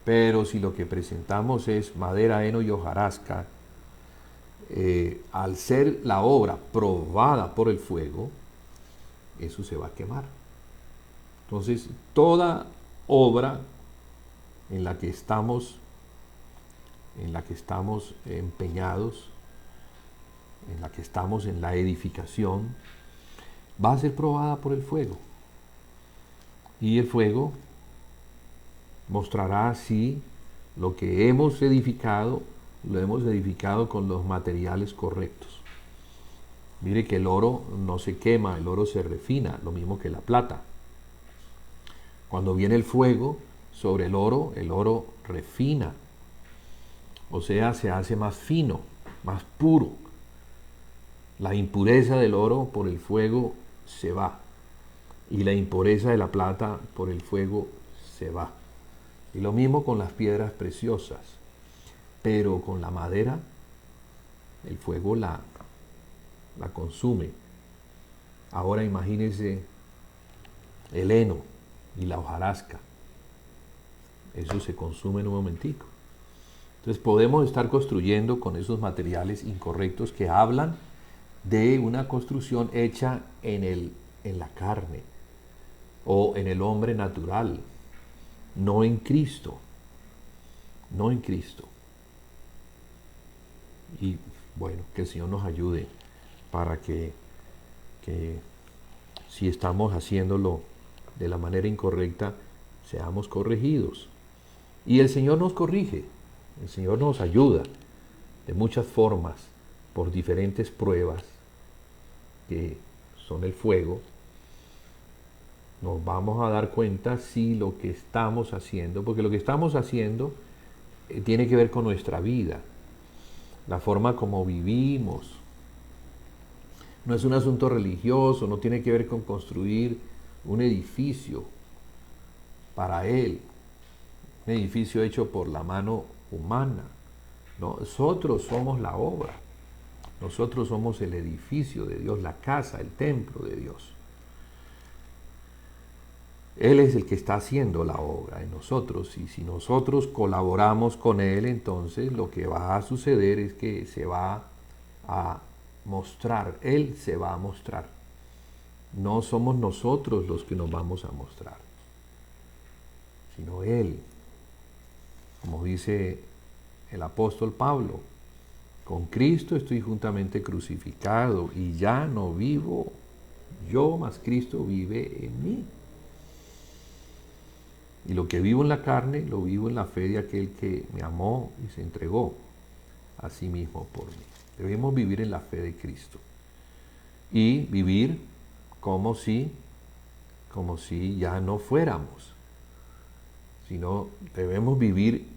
Pero si lo que presentamos es madera, heno y hojarasca, al ser la obra probada por el fuego, eso se va a quemar. Entonces, toda obra en la que estamos empeñados, en la que estamos en la edificación, va a ser probada por el fuego. Y el fuego mostrará si lo que hemos edificado, lo hemos edificado con los materiales correctos. Mire que el oro no se quema, el oro se refina, lo mismo que la plata. Cuando viene el fuego sobre el oro refina. O sea, se hace más fino, más puro. La impureza del oro por el fuego se va. Y la impureza de la plata por el fuego se va. Y lo mismo con las piedras preciosas. Pero con la madera, el fuego la consume. Ahora imagínense el heno y la hojarasca. Eso se consume en un momentico. Entonces podemos estar construyendo con esos materiales incorrectos que hablan de una construcción hecha en la carne o en el hombre natural, no en Cristo, no en Cristo. Y bueno, que el Señor nos ayude para que si estamos haciéndolo de la manera incorrecta, seamos corregidos. Y el Señor nos corrige, el Señor nos ayuda de muchas formas, por diferentes pruebas que son el fuego. Nos vamos a dar cuenta si lo que estamos haciendo, porque lo que estamos haciendo tiene que ver con nuestra vida, la forma como vivimos. No es un asunto religioso, no tiene que ver con construir un edificio para Él, un edificio hecho por la mano humana. Nosotros somos la obra, nosotros somos el edificio de Dios, la casa, el templo de Dios. Él es el que está haciendo la obra en nosotros, y si nosotros colaboramos con Él, entonces lo que va a suceder es que se va a mostrar, Él se va a mostrar. No somos nosotros los que nos vamos a mostrar, sino Él. Como dice el apóstol Pablo, con Cristo estoy juntamente crucificado y ya no vivo yo, mas Cristo vive en mí. Y lo que vivo en la carne, lo vivo en la fe de aquel que me amó y se entregó a sí mismo por mí. Debemos vivir en la fe de Cristo. Y vivir como si ya no fuéramos. Sino debemos vivir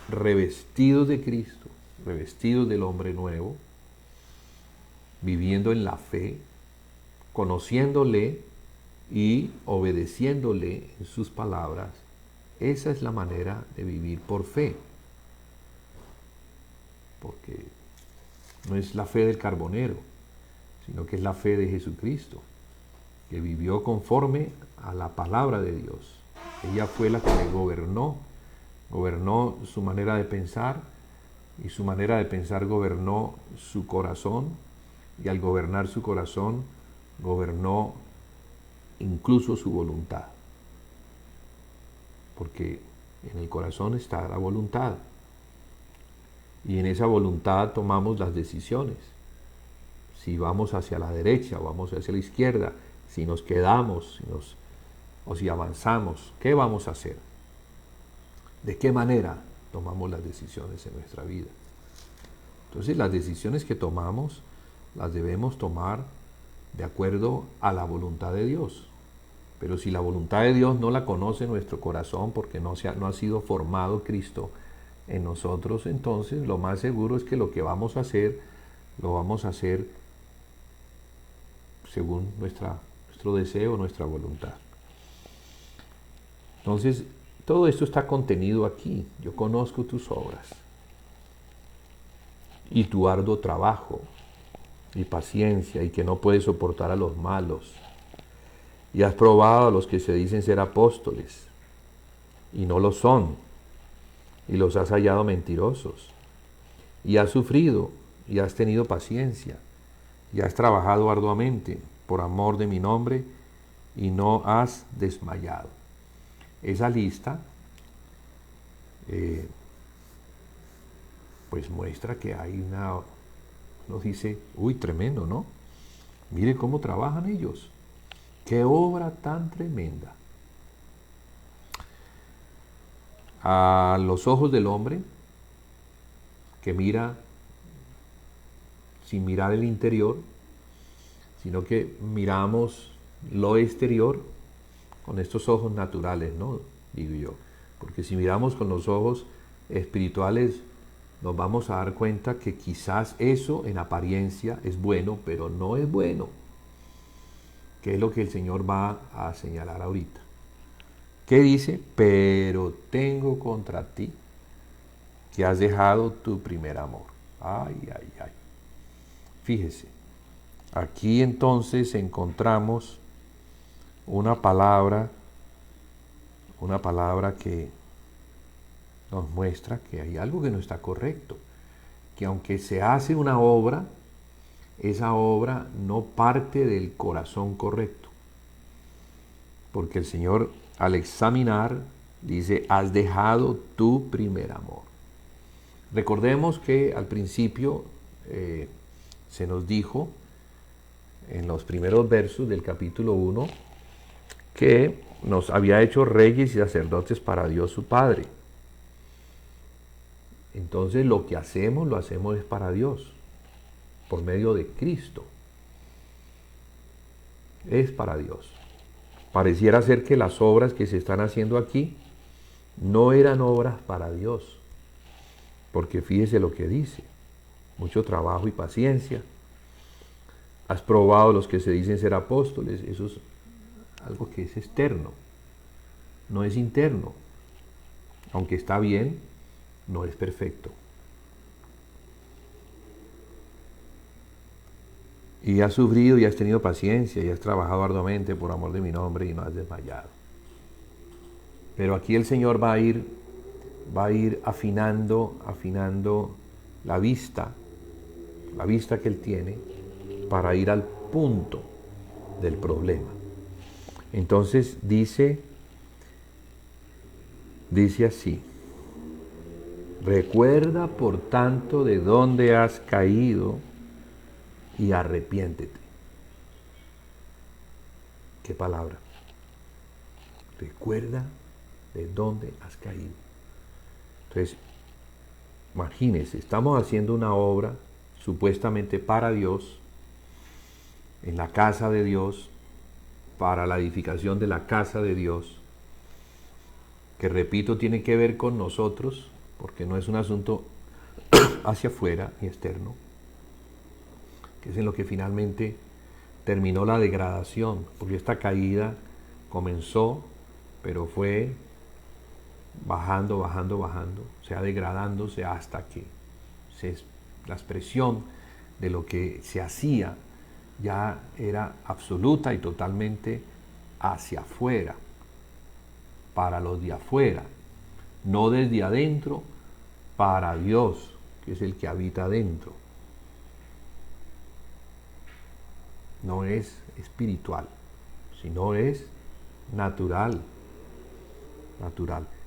revestidos de Cristo, revestidos del hombre nuevo, viviendo en la fe, conociéndole y obedeciéndole en sus palabras. Esa es la manera de vivir por fe. Porque no es la fe del carbonero, sino que es la fe de Jesucristo, que vivió conforme a la palabra de Dios. Ella fue la que le gobernó su manera de pensar, y su manera de pensar gobernó su corazón, y al gobernar su corazón, gobernó incluso su voluntad. Porque en el corazón está la voluntad, y en esa voluntad tomamos las decisiones. Si vamos hacia la derecha o vamos hacia la izquierda, si nos quedamos o si avanzamos, ¿qué vamos a hacer? ¿De qué manera tomamos las decisiones en nuestra vida? Entonces las decisiones que tomamos las debemos tomar de acuerdo a la voluntad de Dios. Pero si la voluntad de Dios no la conoce nuestro corazón, porque no ha sido formado Cristo en nosotros, entonces lo más seguro es que lo que vamos a hacer, lo vamos a hacer según nuestro deseo, nuestra voluntad. Entonces, todo esto está contenido aquí. Yo conozco tus obras y tu arduo trabajo y paciencia, y que no puedes soportar a los malos. Y has probado a los que se dicen ser apóstoles y no lo son, y los has hallado mentirosos. Y has sufrido y has tenido paciencia y has trabajado arduamente por amor de mi nombre y no has desmayado. Esa lista pues muestra que hay nos dice, uy, tremendo, ¿no? Mire cómo trabajan ellos. Qué obra tan tremenda. A los ojos del hombre, que mira sin mirar el interior, sino que miramos lo exterior con estos ojos naturales, ¿no? Digo yo. Porque si miramos con los ojos espirituales, nos vamos a dar cuenta que quizás eso en apariencia es bueno, pero no es bueno. Que es lo que el Señor va a señalar ahorita. ¿Qué dice? Pero tengo contra ti que has dejado tu primer amor. Ay, ay, ay. Fíjese, aquí entonces encontramos una palabra que nos muestra que hay algo que no está correcto, que aunque se hace una obra, esa obra no parte del corazón correcto, porque el Señor al examinar dice, has dejado tu primer amor. Recordemos que al principio se nos dijo en los primeros versos del capítulo 1 que nos había hecho reyes y sacerdotes para Dios su Padre. Entonces lo que hacemos, lo hacemos es para Dios, por medio de Cristo. Es para Dios. Pareciera ser que las obras que se están haciendo aquí no eran obras para Dios, porque fíjese lo que dice, mucho trabajo y paciencia. Has probado los que se dicen ser apóstoles, eso es algo que es externo, no es interno. Aunque está bien, no es perfecto. Y has sufrido y has tenido paciencia y has trabajado arduamente por amor de mi nombre y no has desmayado. Pero aquí el Señor va a ir afinando la vista que Él tiene para ir al punto del problema. Entonces dice así, recuerda por tanto de dónde has caído y arrepiéntete. ¿Qué palabra? Recuerda de dónde has caído. Entonces, imagínense, estamos haciendo una obra supuestamente para Dios, en la casa de Dios, para la edificación de la casa de Dios, que repito, tiene que ver con nosotros, porque no es un asunto hacia afuera ni externo, que es en lo que finalmente terminó la degradación, porque esta caída comenzó, pero fue bajando, o sea, degradándose hasta que la expresión de lo que se hacía ya era absoluta y totalmente hacia afuera, para los de afuera, no desde adentro, para Dios, que es el que habita adentro. No es espiritual, sino es natural.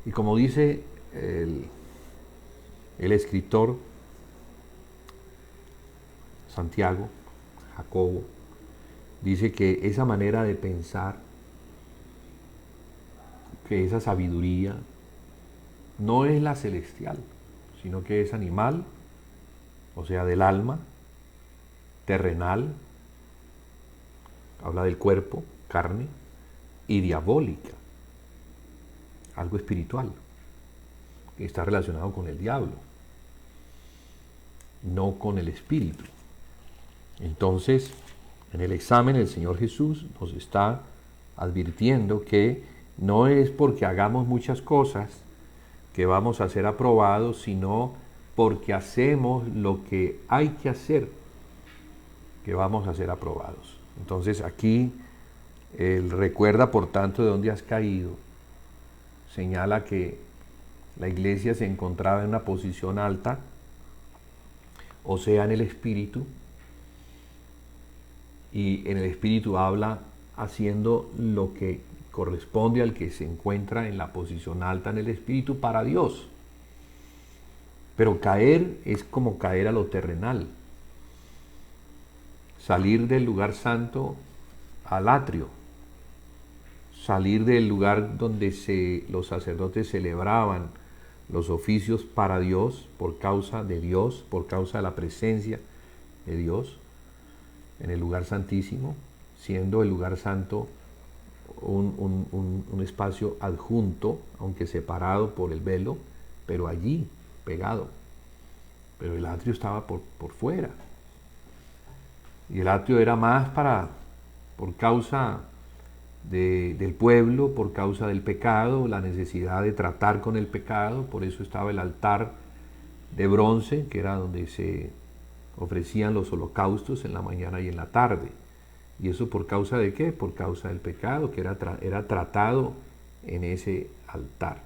Y como dice el escritor Santiago, Jacobo, dice que esa manera de pensar, que esa sabiduría, no es la celestial, sino que es animal, o sea, del alma, terrenal, habla del cuerpo, carne, y diabólica, algo espiritual. está relacionado con el diablo, no con el espíritu. Entonces, en el examen el Señor Jesús nos está advirtiendo que no es porque hagamos muchas cosas que vamos a ser aprobados, sino porque hacemos lo que hay que hacer, que vamos a ser aprobados. Entonces aquí él recuerda, por tanto, de dónde has caído. Señala que la iglesia se encontraba en una posición alta, o sea, en el espíritu, y en el espíritu habla haciendo lo que corresponde al que se encuentra en la posición alta en el espíritu para Dios. Pero caer es como caer a lo terrenal, salir del lugar santo al atrio, salir del lugar donde los sacerdotes celebraban los oficios para Dios, por causa de Dios, por causa de la presencia de Dios, en el lugar santísimo, siendo el lugar santo un espacio adjunto, aunque separado por el velo, pero allí, pegado. Pero el atrio estaba por fuera. Y el atrio era más por causa del pueblo, por causa del pecado, la necesidad de tratar con el pecado. Por eso estaba el altar de bronce, que era donde se ofrecían los holocaustos en la mañana y en la tarde. ¿Y eso por causa de qué? Por causa del pecado, que era tratado en ese altar.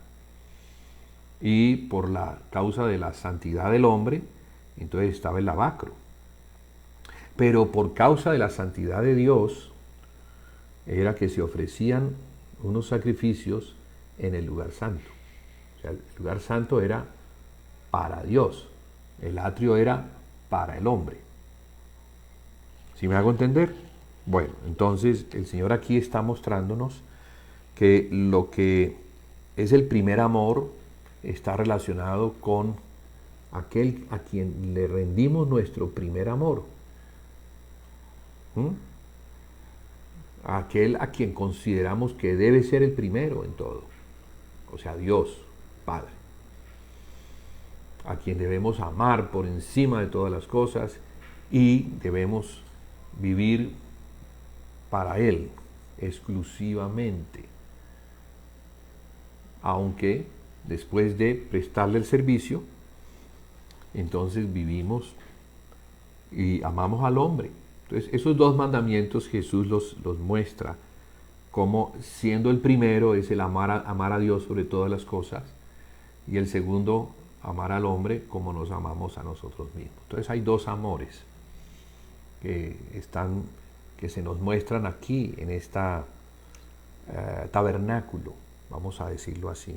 Y por la causa de la santidad del hombre, entonces estaba el lavacro. Pero por causa de la santidad de Dios, era que se ofrecían unos sacrificios en el lugar santo. O sea, el lugar santo era para Dios, el atrio era para el hombre. ¿Sí me hago entender? Bueno, entonces el Señor aquí está mostrándonos que lo que es el primer amor está relacionado con aquel a quien le rendimos nuestro primer amor. Aquel a quien consideramos que debe ser el primero en todo, o sea, Dios, Padre, a quien debemos amar por encima de todas las cosas y debemos vivir para Él exclusivamente, aunque después de prestarle el servicio, entonces vivimos y amamos al hombre. Entonces, esos dos mandamientos Jesús los muestra como siendo el primero es el amar a Dios sobre todas las cosas, y el segundo, amar al hombre como nos amamos a nosotros mismos. Entonces hay dos amores que se nos muestran aquí en esta tabernáculo, vamos a decirlo así,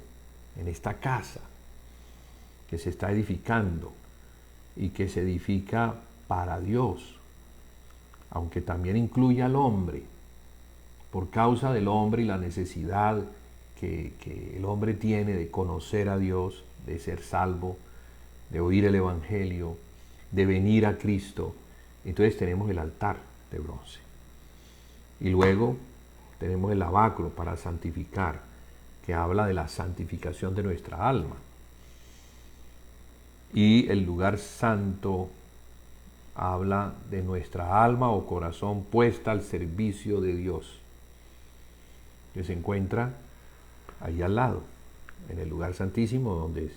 en esta casa que se está edificando y que se edifica para Dios, aunque también incluye al hombre, por causa del hombre y la necesidad que el hombre tiene de conocer a Dios, de ser salvo, de oír el Evangelio, de venir a Cristo. Entonces tenemos el altar de bronce. Y luego tenemos el lavacro para santificar, que habla de la santificación de nuestra alma. Y el lugar santo habla de nuestra alma o corazón puesta al servicio de Dios, que se encuentra ahí al lado, en el lugar santísimo, donde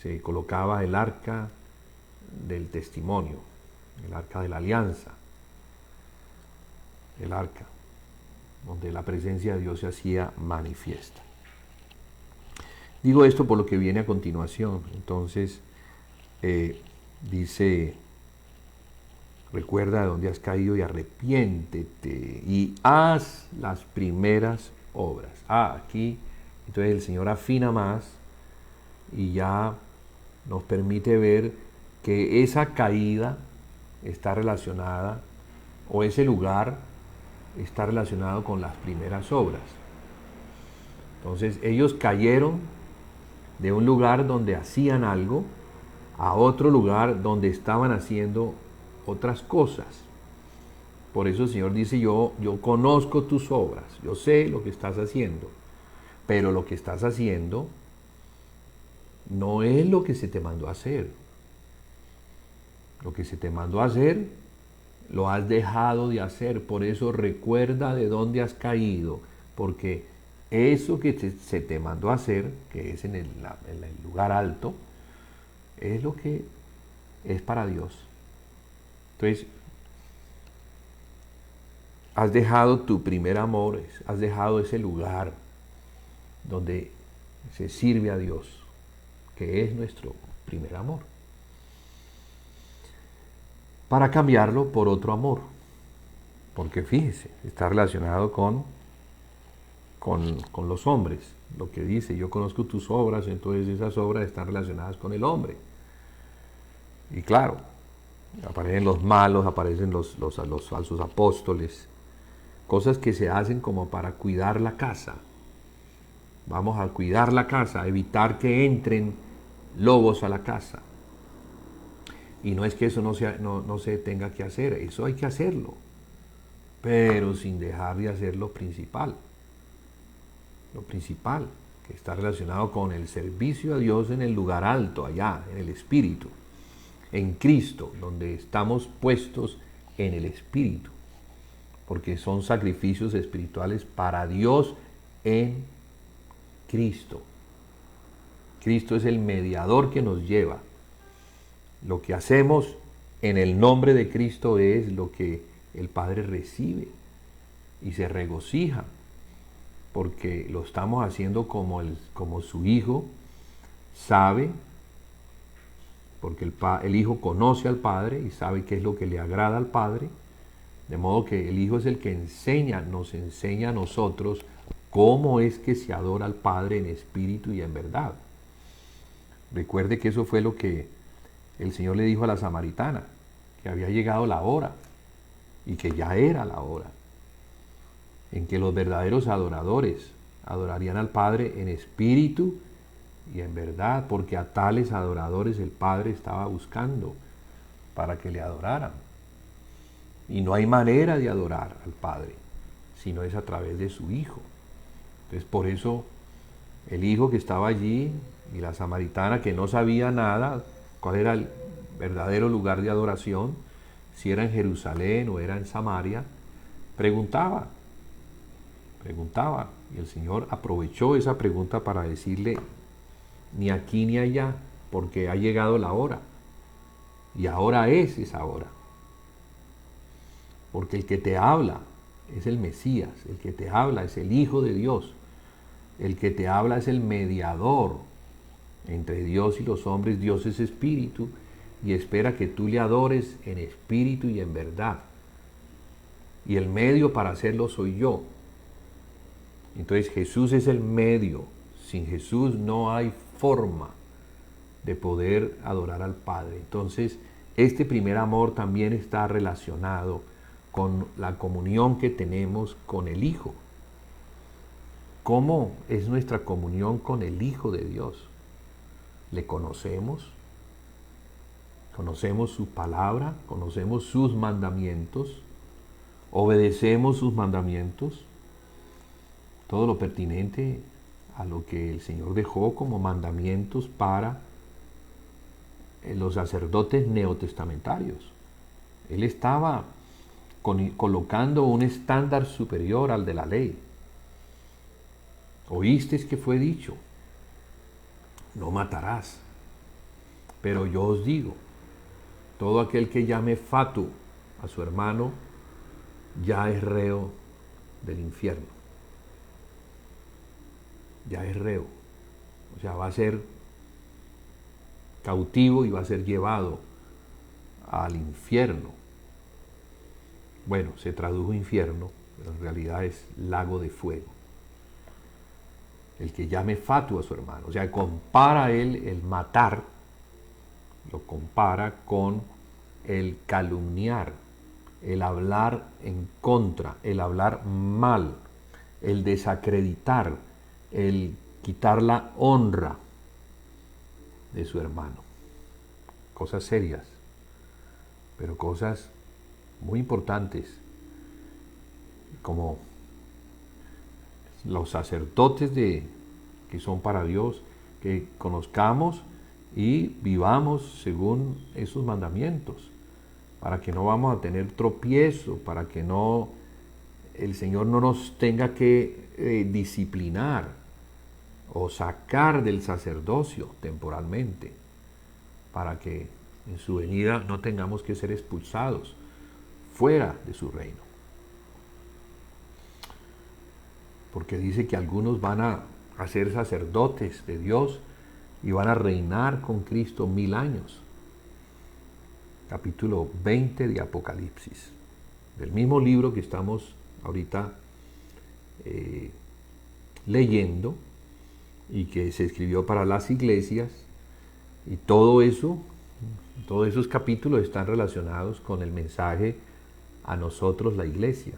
se colocaba el arca del testimonio, el arca de la alianza, el arca donde la presencia de Dios se hacía manifiesta. Digo esto por lo que viene a continuación. Entonces, dice, recuerda de dónde has caído y arrepiéntete y haz las primeras obras. Aquí, entonces el Señor afina más y ya nos permite ver que esa caída está relacionada, o ese lugar está relacionado con las primeras obras. Entonces ellos cayeron de un lugar donde hacían algo a otro lugar donde estaban haciendo otras cosas. Por eso el Señor dice, yo conozco tus obras, yo sé lo que estás haciendo, pero lo que estás haciendo no es lo que se te mandó a hacer. Lo que se te mandó a hacer, lo has dejado de hacer. Por eso recuerda de dónde has caído, porque eso que se te mandó a hacer, que es en el lugar alto, es lo que es para Dios. Entonces, has dejado tu primer amor, has dejado ese lugar donde se sirve a Dios, que es nuestro primer amor, para cambiarlo por otro amor. Porque fíjese, está relacionado con los hombres. Lo que dice, yo conozco tus obras, entonces esas obras están relacionadas con el hombre. Y claro, aparecen los malos, aparecen los falsos apóstoles, cosas que se hacen como para cuidar la casa. Vamos a cuidar la casa, a evitar que entren lobos a la casa. Y no es que eso no se tenga que hacer, eso hay que hacerlo, pero sin dejar de hacer lo principal, que está relacionado con el servicio a Dios en el lugar alto, allá, en el Espíritu, en Cristo, donde estamos puestos en el Espíritu, porque son sacrificios espirituales para Dios en Cristo. Cristo es el mediador que nos lleva. Lo que hacemos en el nombre de Cristo es lo que el Padre recibe y se regocija, porque lo estamos haciendo como su Hijo sabe, porque el Hijo conoce al Padre y sabe qué es lo que le agrada al Padre, de modo que el Hijo es el que nos enseña a nosotros cómo es que se adora al Padre en espíritu y en verdad. Recuerde que eso fue lo que el Señor le dijo a la samaritana, que había llegado la hora y que ya era la hora en que los verdaderos adoradores adorarían al Padre en espíritu y en verdad, porque a tales adoradores el Padre estaba buscando para que le adoraran. Y no hay manera de adorar al Padre, sino es a través de su Hijo. Entonces por eso el Hijo que estaba allí y la samaritana que no sabía nada, cuál era el verdadero lugar de adoración, si era en Jerusalén o era en Samaria, preguntaba. Y el Señor aprovechó esa pregunta para decirle, ni aquí ni allá, porque ha llegado la hora. Y ahora es esa hora. Porque el que te habla es el Mesías, el que te habla es el Hijo de Dios, el que te habla es el mediador entre Dios y los hombres. Dios es espíritu y espera que tú le adores en espíritu y en verdad. Y el medio para hacerlo soy yo. Entonces Jesús es el medio. Sin Jesús no hay forma de poder adorar al Padre. Entonces este primer amor también está relacionado con la comunión que tenemos con el Hijo. ¿Cómo es nuestra comunión con el Hijo de Dios? ¿Le conocemos? ¿Conocemos su palabra? ¿Conocemos sus mandamientos? ¿Obedecemos sus mandamientos? Todo lo pertinente a lo que el Señor dejó como mandamientos para los sacerdotes neotestamentarios. Él estaba colocando un estándar superior al de la ley. Oísteis que fue dicho, no matarás. Pero yo os digo, todo aquel que llame fatu a su hermano, ya es reo del infierno. Ya es reo. O sea, va a ser cautivo y va a ser llevado al infierno. Bueno, se tradujo infierno, pero en realidad es lago de fuego. El que llame fatu a su hermano. O sea, compara él el matar, lo compara con el calumniar, el hablar en contra, el hablar mal, el desacreditar, el quitar la honra de su hermano. Cosas serias, pero cosas muy importantes, como los sacerdotes que son para Dios, que conozcamos y vivamos según esos mandamientos, para que no vamos a tener tropiezo, para que no el Señor no nos tenga que disciplinar o sacar del sacerdocio temporalmente, para que en su venida no tengamos que ser expulsados fuera de su reino. Porque dice que algunos van a ser sacerdotes de Dios y van a reinar con Cristo 1000 años. Capítulo 20 de Apocalipsis, del mismo libro que estamos ahorita leyendo y que se escribió para las iglesias, y todo eso, todos esos capítulos están relacionados con el mensaje a nosotros, la iglesia.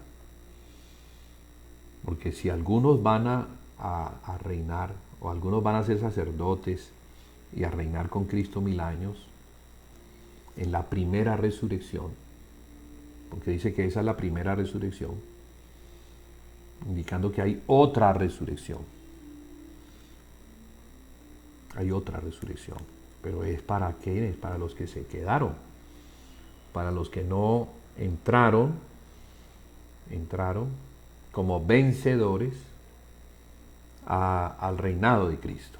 Porque si algunos van a reinar, o algunos van a ser sacerdotes y a reinar con Cristo 1000 años, en la primera resurrección, porque dice que esa es la primera resurrección, indicando que hay otra resurrección. Hay otra resurrección, pero ¿es para quiénes? Para los que se quedaron, para los que no entraron como vencedores al reinado de Cristo.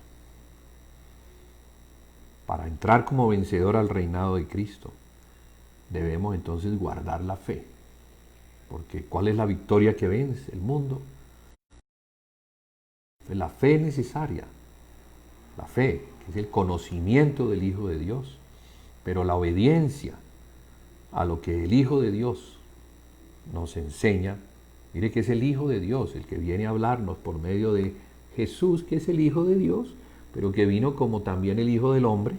Para entrar como vencedor al reinado de Cristo, debemos entonces guardar la fe. Porque ¿cuál es la victoria que vence el mundo? Pues la fe necesaria. La fe, que es el conocimiento del Hijo de Dios. Pero la obediencia a lo que el Hijo de Dios nos enseña. Mire que es el Hijo de Dios el que viene a hablarnos por medio de Jesús, que es el Hijo de Dios, pero que vino como también el Hijo del Hombre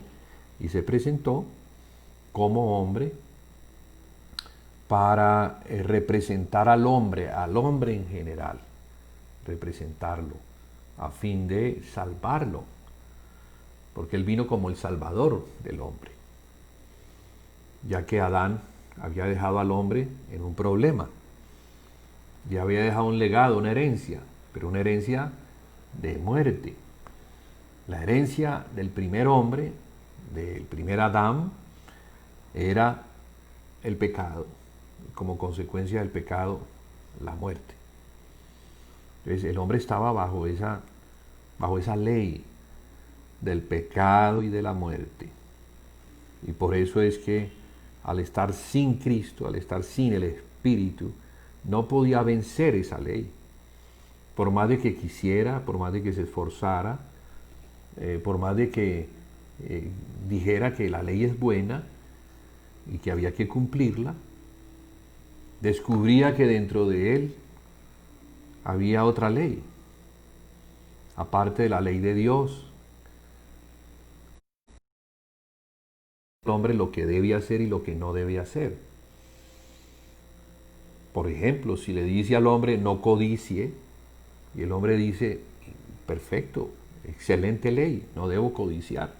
y se presentó como hombre para representar al hombre en general, representarlo a fin de salvarlo, porque él vino como el Salvador del hombre, ya que Adán había dejado al hombre en un problema, ya había dejado un legado, una herencia, pero una herencia de muerte. La herencia del primer hombre, del primer Adán, era el pecado, como consecuencia del pecado, la muerte. Entonces el hombre estaba bajo esa ley del pecado y de la muerte. Y por eso es que al estar sin Cristo, al estar sin el Espíritu, no podía vencer esa ley. Por más de que quisiera, por más de que se esforzara, por más de que dijera que la ley es buena y que había que cumplirla, descubría que dentro de él había otra ley, aparte de la ley de Dios. El hombre lo que debe hacer y lo que no debe hacer. Por ejemplo, si le dice al hombre no codicie, y el hombre dice, perfecto, excelente ley, no debo codiciar,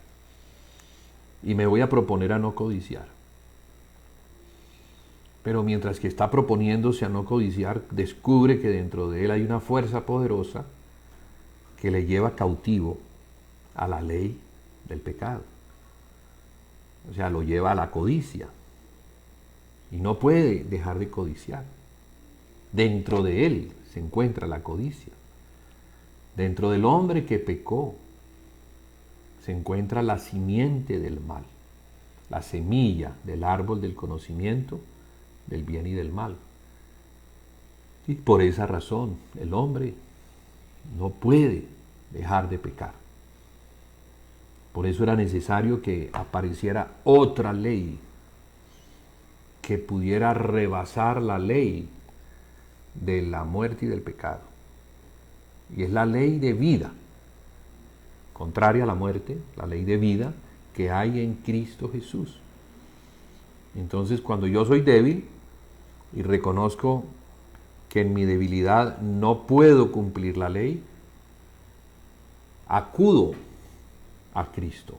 y me voy a proponer a no codiciar. Pero mientras que está proponiéndose a no codiciar, descubre que dentro de él hay una fuerza poderosa que le lleva cautivo a la ley del pecado. O sea, lo lleva a la codicia. Y no puede dejar de codiciar. Dentro de él se encuentra la codicia. Dentro del hombre que pecó se encuentra la simiente del mal, la semilla del árbol del conocimiento del bien y del mal. Y por esa razón el hombre no puede dejar de pecar. Por eso era necesario que apareciera otra ley que pudiera rebasar la ley de la muerte y del pecado. Y es la ley de vida, contraria a la muerte, la ley de vida que hay en Cristo Jesús. Entonces, cuando yo soy débil y reconozco que en mi debilidad no puedo cumplir la ley, acudo a Cristo.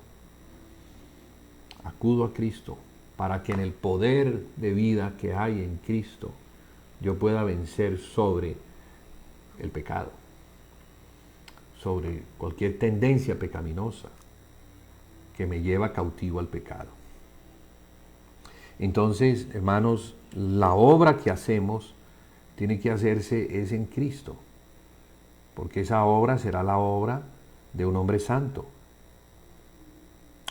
Acudo a Cristo para que en el poder de vida que hay en Cristo yo pueda vencer sobre el pecado, sobre cualquier tendencia pecaminosa que me lleva cautivo al pecado. Entonces, hermanos, la obra que hacemos tiene que hacerse es en Cristo, porque esa obra será la obra de un hombre santo,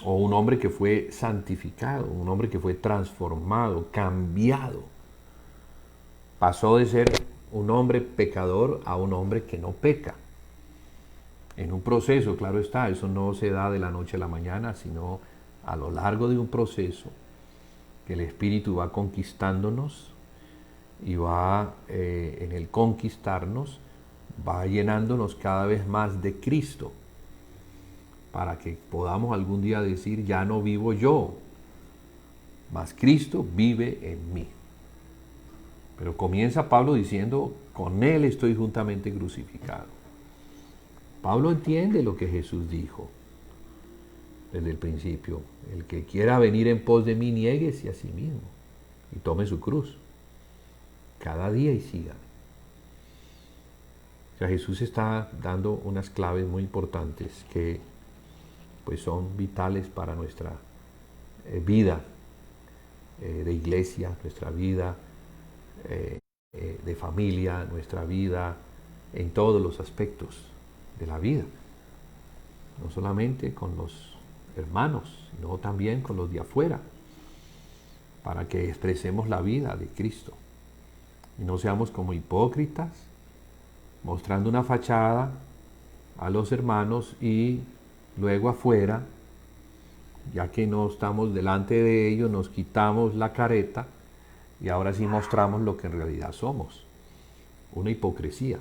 o un hombre que fue santificado, un hombre que fue transformado, cambiado. Pasó de ser un hombre pecador a un hombre que no peca. En un proceso, claro está, eso no se da de la noche a la mañana, sino a lo largo de un proceso que el Espíritu va conquistándonos y va en el conquistarnos, va llenándonos cada vez más de Cristo, para que podamos algún día decir, ya no vivo yo, mas Cristo vive en mí. Pero comienza Pablo diciendo, con Él estoy juntamente crucificado. Pablo entiende lo que Jesús dijo desde el principio. El que quiera venir en pos de mí, niéguese a sí mismo y tome su cruz cada día y siga. O sea, Jesús está dando unas claves muy importantes que pues son vitales para nuestra vida de iglesia, nuestra vida de familia, nuestra vida en todos los aspectos de la vida. No solamente con los hermanos, sino también con los de afuera, para que expresemos la vida de Cristo y no seamos como hipócritas, mostrando una fachada a los hermanos y luego afuera, ya que no estamos delante de ellos, nos quitamos la careta y ahora sí mostramos lo que en realidad somos, una hipocresía.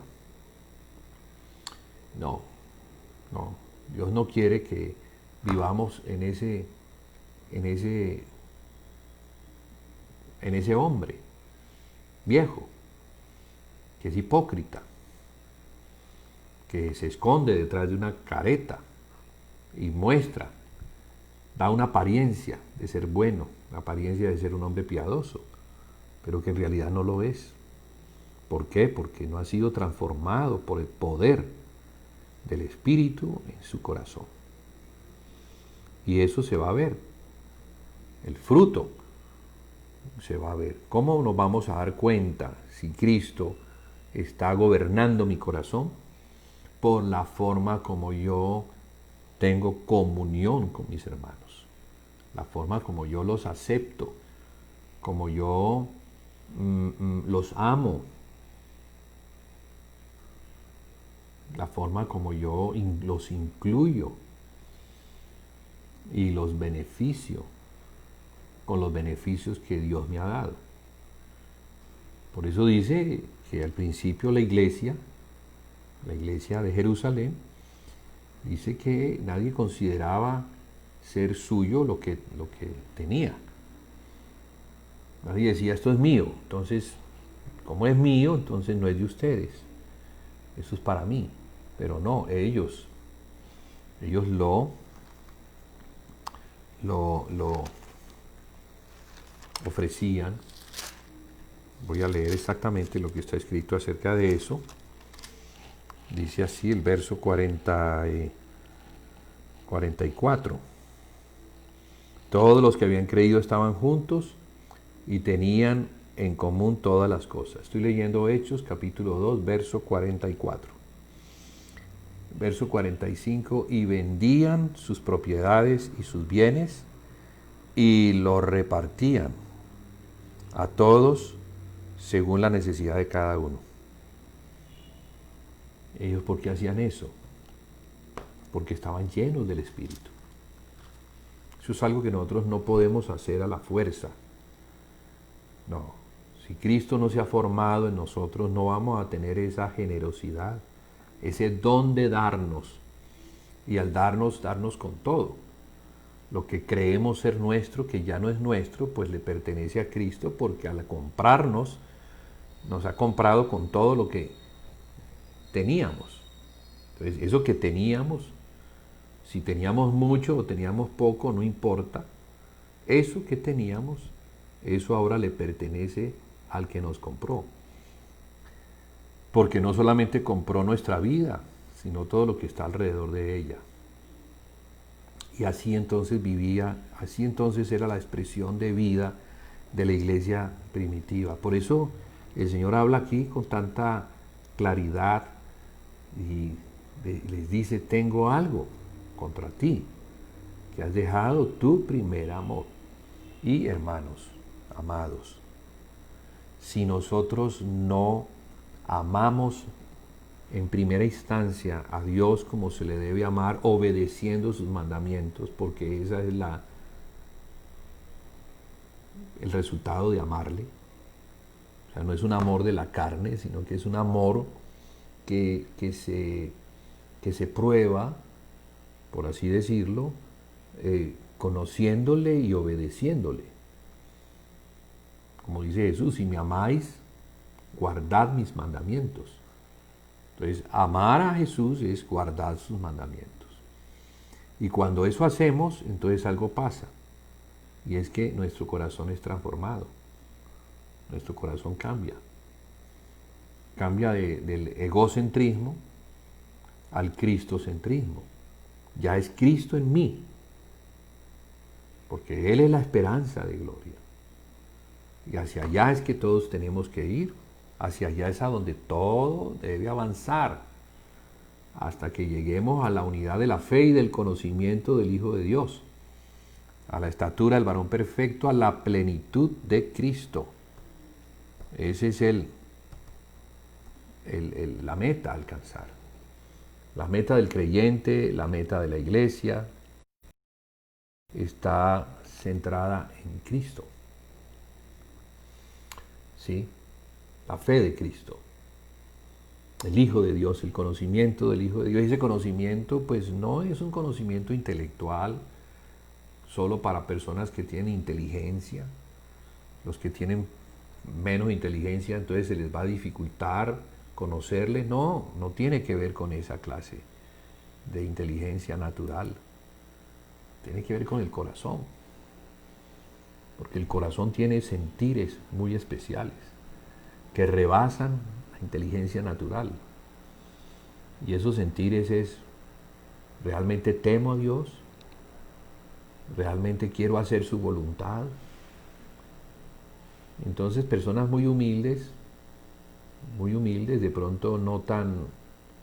No, Dios no quiere que vivamos en ese hombre viejo, que es hipócrita, que se esconde detrás de una careta y muestra, da una apariencia de ser bueno, una apariencia de ser un hombre piadoso, pero que en realidad no lo es. ¿Por qué? Porque no ha sido transformado por el poder del Espíritu en su corazón. Y eso se va a ver, el fruto se va a ver. ¿Cómo nos vamos a dar cuenta si Cristo está gobernando mi corazón? Por la forma como yo tengo comunión con mis hermanos, la forma como yo los acepto, como yo los amo, la forma como yo los incluyo y los beneficio con los beneficios que Dios me ha dado. Por eso dice que al principio la iglesia de Jerusalén, dice que nadie consideraba ser suyo lo que tenía. Nadie decía, esto es mío. Entonces, como es mío, entonces no es de ustedes. Eso es para mí. Pero no, ellos lo ofrecían. Voy a leer exactamente lo que está escrito acerca de eso. Dice así el verso 44. Todos los que habían creído estaban juntos y tenían en común todas las cosas. Estoy leyendo Hechos capítulo 2, verso 44. Verso 45, y vendían sus propiedades y sus bienes y los repartían a todos según la necesidad de cada uno. ¿Ellos por qué hacían eso? Porque estaban llenos del Espíritu. Eso es algo que nosotros no podemos hacer a la fuerza. No, si Cristo no se ha formado en nosotros, no vamos a tener esa generosidad, ese don de darnos, y al darnos con todo. Lo que creemos ser nuestro, que ya no es nuestro, pues le pertenece a Cristo, porque al comprarnos, nos ha comprado con todo lo que teníamos. Entonces, eso que teníamos, si teníamos mucho o teníamos poco, no importa. Eso que teníamos, eso ahora le pertenece al que nos compró. Porque no solamente compró nuestra vida, sino todo lo que está alrededor de ella. Y así entonces vivía, así entonces era la expresión de vida de la iglesia primitiva. Por eso el Señor habla aquí con tanta claridad y les dice: tengo algo contra ti, que has dejado tu primer amor. Y hermanos, amados, si nosotros no amamos en primera instancia a Dios como se le debe amar, obedeciendo sus mandamientos, porque esa es el resultado de amarle. O sea, no es un amor de la carne, sino que es un amor que se prueba, por así decirlo, conociéndole y obedeciéndole. Como dice Jesús: si me amáis, guardad mis mandamientos. Entonces, amar a Jesús es guardar sus mandamientos. Y cuando eso hacemos, entonces algo pasa. Y es que nuestro corazón es transformado. Nuestro corazón cambia. Cambia del egocentrismo al cristocentrismo. Ya es Cristo en mí. Porque Él es la esperanza de gloria. Y hacia allá es que todos tenemos que ir. Hacia allá es a donde todo debe avanzar, hasta que lleguemos a la unidad de la fe y del conocimiento del Hijo de Dios, a la estatura del varón perfecto, a la plenitud de Cristo. Ese es la meta a alcanzar. La meta del creyente, la meta de la iglesia, está centrada en Cristo. ¿Sí? La fe de Cristo, el Hijo de Dios, el conocimiento del Hijo de Dios. Ese conocimiento pues no es un conocimiento intelectual solo para personas que tienen inteligencia. Los que tienen menos inteligencia, entonces se les va a dificultar conocerle. No, no tiene que ver con esa clase de inteligencia natural. Tiene que ver con el corazón, porque el corazón tiene sentires muy especiales que rebasan la inteligencia natural. Y esos sentires es: ¿realmente temo a Dios? ¿Realmente quiero hacer su voluntad? Entonces, personas muy humildes, de pronto no tan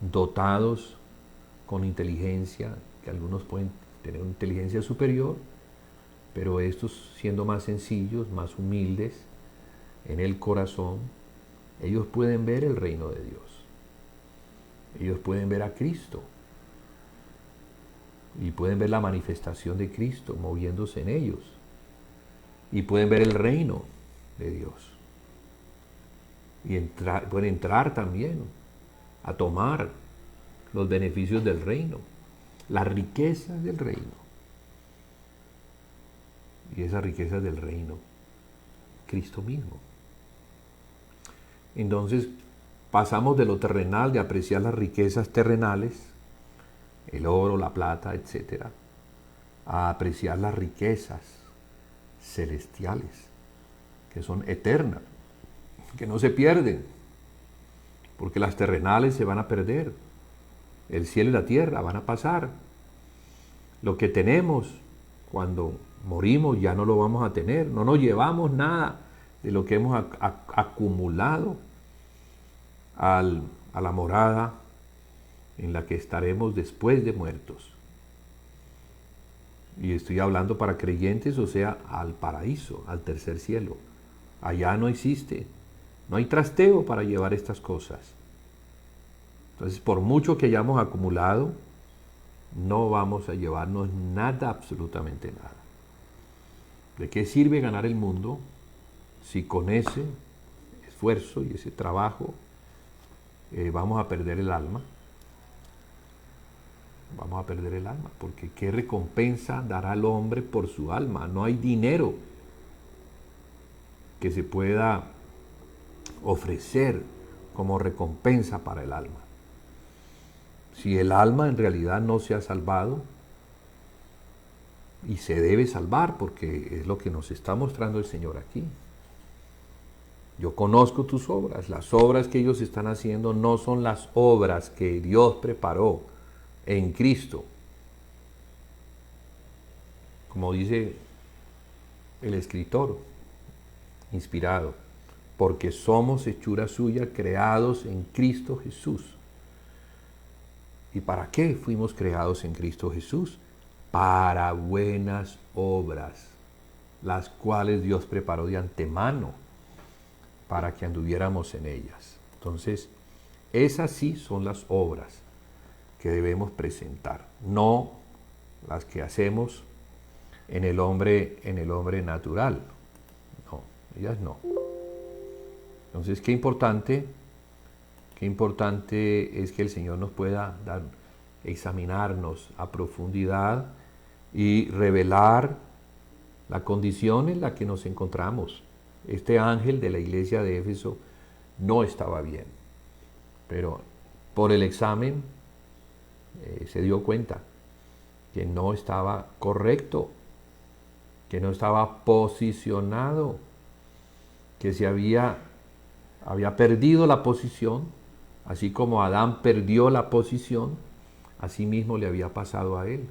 dotados con inteligencia, que algunos pueden tener una inteligencia superior, pero estos, siendo más sencillos, más humildes en el corazón, ellos pueden ver el reino de Dios. Ellos pueden ver a Cristo. Y pueden ver la manifestación de Cristo moviéndose en ellos. Y pueden ver el reino de Dios. Y pueden entrar también a tomar los beneficios del reino, las riquezas del reino. Y esas riquezas del reino, Cristo mismo. Entonces pasamos de lo terrenal, de apreciar las riquezas terrenales, el oro, la plata, etc., a apreciar las riquezas celestiales, que son eternas, que no se pierden, porque las terrenales se van a perder, el cielo y la tierra van a pasar. Lo que tenemos cuando morimos ya no lo vamos a tener, no nos llevamos nada de lo que hemos acumulado a la morada en la que estaremos después de muertos. Y estoy hablando para creyentes, o sea, al paraíso, al tercer cielo. Allá no existe, no hay trasteo para llevar estas cosas. Entonces, por mucho que hayamos acumulado, no vamos a llevarnos nada, absolutamente nada. ¿De qué sirve ganar el mundo si con ese esfuerzo y ese trabajo vamos a perder el alma? Vamos a perder el alma, porque ¿qué recompensa dará el hombre por su alma? No hay dinero que se pueda ofrecer como recompensa para el alma. Si el alma en realidad no se ha salvado, y se debe salvar, porque es lo que nos está mostrando el Señor aquí. Yo conozco tus obras. Las obras que ellos están haciendo no son las obras que Dios preparó en Cristo. Como dice el escritor inspirado, porque somos hechura suya, creados en Cristo Jesús. ¿Y para qué fuimos creados en Cristo Jesús? Para buenas obras, las cuales Dios preparó de antemano para que anduviéramos en ellas. Entonces, esas sí son las obras que debemos presentar, no las que hacemos en el hombre natural. No, ellas no. Entonces, qué importante es que el Señor nos pueda examinarnos a profundidad y revelar la condición en la que nos encontramos. Este ángel de la iglesia de Éfeso no estaba bien, pero por el examen se dio cuenta que no estaba correcto, que no estaba posicionado, que se había perdido la posición, así como Adán perdió la posición, así mismo le había pasado a él.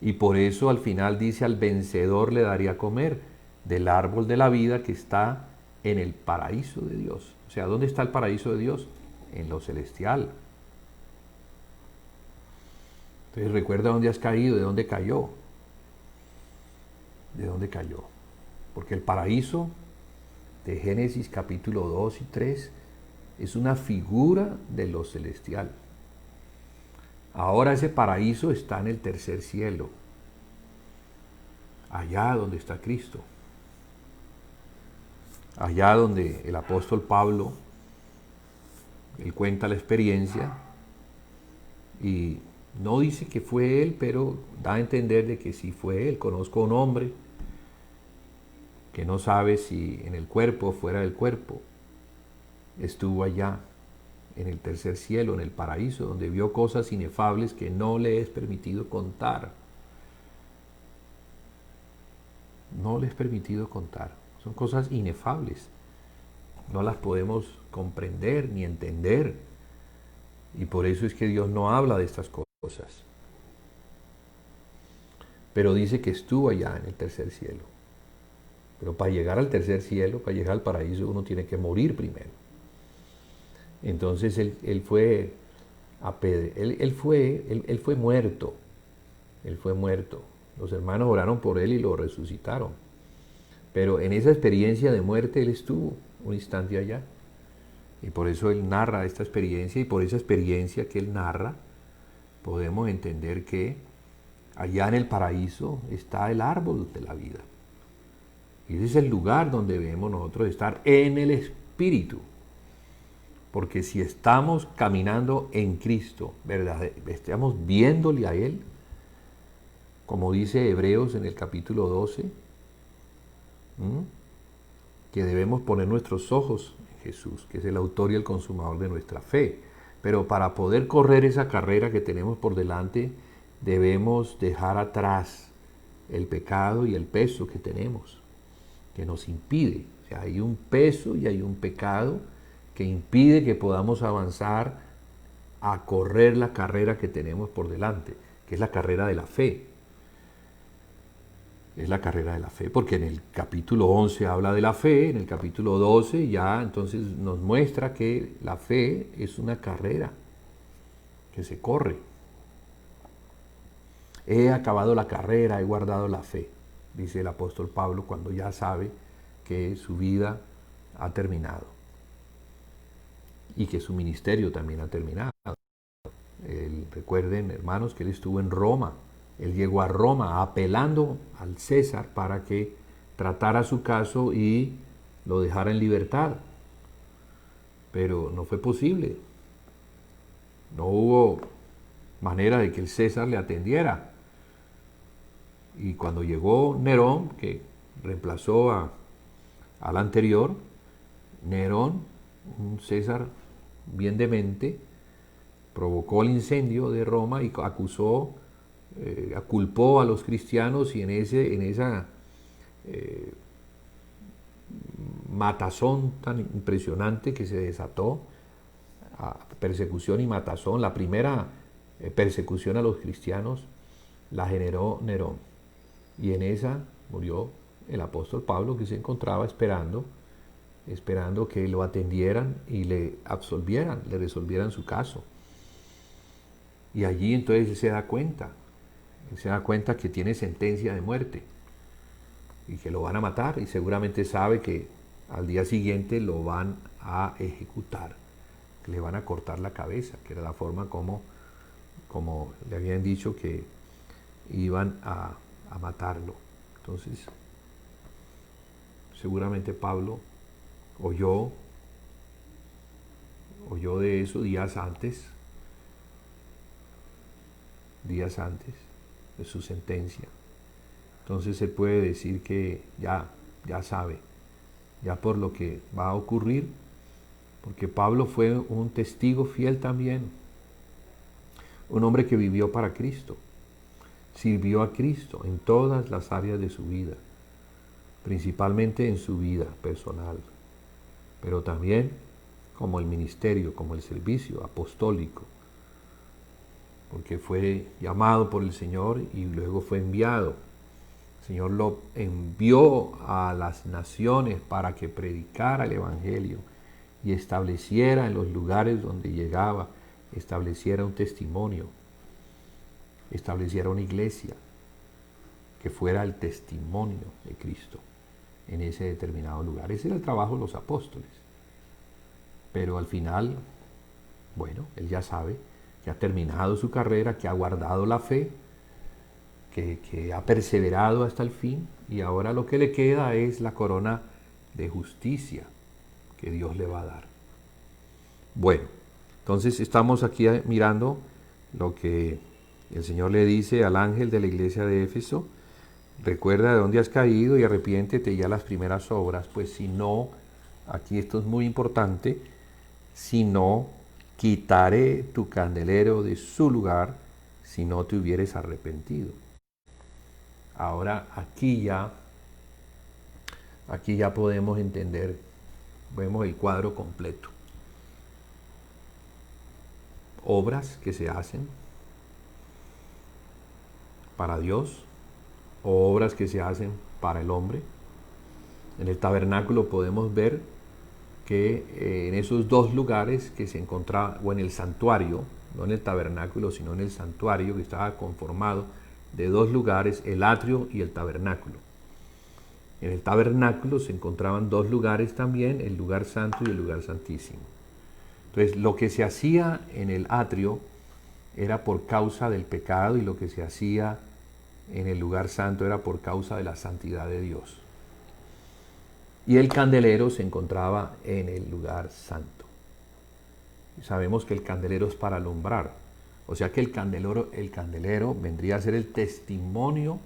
Y por eso al final dice, al vencedor le daría a comer del árbol de la vida que está en el paraíso de Dios. O sea, ¿dónde está el paraíso de Dios? En lo celestial. Entonces recuerda dónde has caído, de dónde cayó. ¿De dónde cayó? Porque el paraíso de Génesis capítulo 2 y 3 es una figura de lo celestial. Ahora ese paraíso está en el tercer cielo, allá donde está Cristo, allá donde el apóstol Pablo, él cuenta la experiencia y no dice que fue él, pero da a entender de que sí fue él. Conozco a un hombre que no sabe si en el cuerpo o fuera del cuerpo, estuvo allá en el tercer cielo, en el paraíso, donde vio cosas inefables que no le es permitido contar. No le es permitido contar. Son cosas inefables. No las podemos comprender ni entender. Y por eso es que Dios no habla de estas cosas. Pero dice que estuvo allá en el tercer cielo. Pero para llegar al tercer cielo, para llegar al paraíso, uno tiene que morir primero. Entonces él fue muerto. Él fue muerto. Los hermanos oraron por él y lo resucitaron. Pero en esa experiencia de muerte él estuvo un instante allá. Y por eso él narra esta experiencia, y por esa experiencia que él narra, podemos entender que allá en el paraíso está el árbol de la vida. Y ese es el lugar donde debemos nosotros estar en el Espíritu. Porque si estamos caminando en Cristo, ¿verdad? Estamos viéndole a Él, como dice Hebreos en el capítulo 12, que debemos poner nuestros ojos en Jesús, que es el autor y el consumador de nuestra fe. Pero para poder correr esa carrera que tenemos por delante, debemos dejar atrás el pecado y el peso que tenemos, que nos impide. O sea, hay un peso y hay un pecado que impide que podamos avanzar a correr la carrera que tenemos por delante, que es la carrera de la fe. Es la carrera de la fe, porque en el capítulo 11 habla de la fe, en el capítulo 12 ya entonces nos muestra que la fe es una carrera que se corre. He acabado la carrera, he guardado la fe, dice el apóstol Pablo cuando ya sabe que su vida ha terminado y que su ministerio también ha terminado. Recuerden, hermanos, que él estuvo en Roma. Él llegó a Roma apelando al César para que tratara su caso y lo dejara en libertad. Pero no fue posible. No hubo manera de que el César le atendiera. Y cuando llegó Nerón, que reemplazó al anterior, Nerón, un César bien demente, provocó el incendio de Roma y culpó a los cristianos, y en esa matazón tan impresionante que se desató, persecución y matazón. La primera persecución a los cristianos la generó Nerón, y en esa murió el apóstol Pablo, que se encontraba esperando que lo atendieran y le absolvieran, le resolvieran su caso. Y allí entonces él se da cuenta que tiene sentencia de muerte y que lo van a matar, y seguramente sabe que al día siguiente lo van a ejecutar, que le van a cortar la cabeza, que era la forma como le habían dicho que iban a matarlo. Entonces, seguramente Pablo oyó de eso días antes de su sentencia. Entonces se puede decir que ya sabe, ya por lo que va a ocurrir, porque Pablo fue un testigo fiel también, un hombre que vivió para Cristo, sirvió a Cristo en todas las áreas de su vida, principalmente en su vida personal, pero también como el ministerio, como el servicio apostólico, porque fue llamado por el Señor y luego fue enviado. El Señor lo envió a las naciones para que predicara el Evangelio y estableciera en los lugares donde llegaba, estableciera un testimonio, estableciera una iglesia que fuera el testimonio de Cristo en ese determinado lugar. Ese era el trabajo de los apóstoles. Pero al final, bueno, él ya sabe que ha terminado su carrera, que ha guardado la fe, que ha perseverado hasta el fin, y ahora lo que le queda es la corona de justicia que Dios le va a dar. Bueno, entonces estamos aquí mirando lo que el Señor le dice al ángel de la iglesia de Éfeso: recuerda de dónde has caído y arrepiéntete ya las primeras obras, pues si no, aquí esto es muy importante, si no, quitaré tu candelero de su lugar si no te hubieres arrepentido. Ahora aquí ya podemos entender, vemos el cuadro completo. Obras que se hacen para Dios o obras que se hacen para el hombre. En el tabernáculo podemos ver que en esos dos lugares que se encontraba, o en el santuario, no en el tabernáculo, sino en el santuario, que estaba conformado de dos lugares, el atrio y el tabernáculo. En el tabernáculo se encontraban dos lugares también, el lugar santo y el lugar santísimo. Entonces, lo que se hacía en el atrio era por causa del pecado, y lo que se hacía en el lugar santo era por causa de la santidad de Dios. Y el candelero se encontraba en el lugar santo. Sabemos que el candelero es para alumbrar, o sea que el candelero vendría a ser el testimonio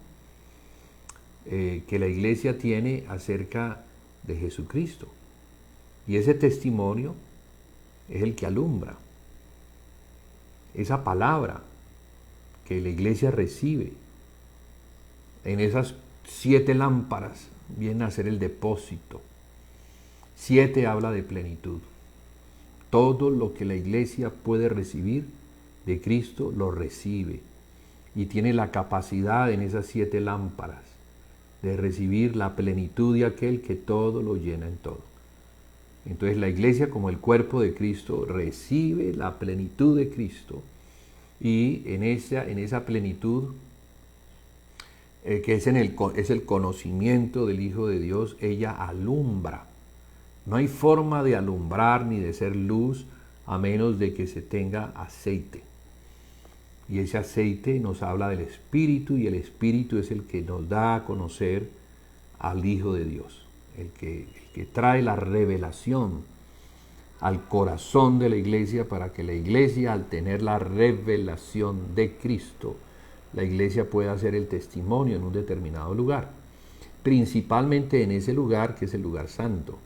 que la iglesia tiene acerca de Jesucristo. Y ese testimonio es el que alumbra. Esa palabra que la iglesia recibe en esas 7 lámparas viene a ser el depósito. 7 habla de plenitud. Todo lo que la iglesia puede recibir de Cristo lo recibe, y tiene la capacidad en esas 7 lámparas de recibir la plenitud de aquel que todo lo llena en todo. Entonces la iglesia, como el cuerpo de Cristo, recibe la plenitud de Cristo, y en esa plenitud que es el conocimiento del Hijo de Dios, ella alumbra. No hay forma de alumbrar ni de ser luz a menos de que se tenga aceite. Y ese aceite nos habla del Espíritu, y el Espíritu es el que nos da a conocer al Hijo de Dios, el que trae la revelación al corazón de la iglesia, para que la iglesia, al tener la revelación de Cristo, la iglesia pueda hacer el testimonio en un determinado lugar, principalmente en ese lugar que es el lugar santo.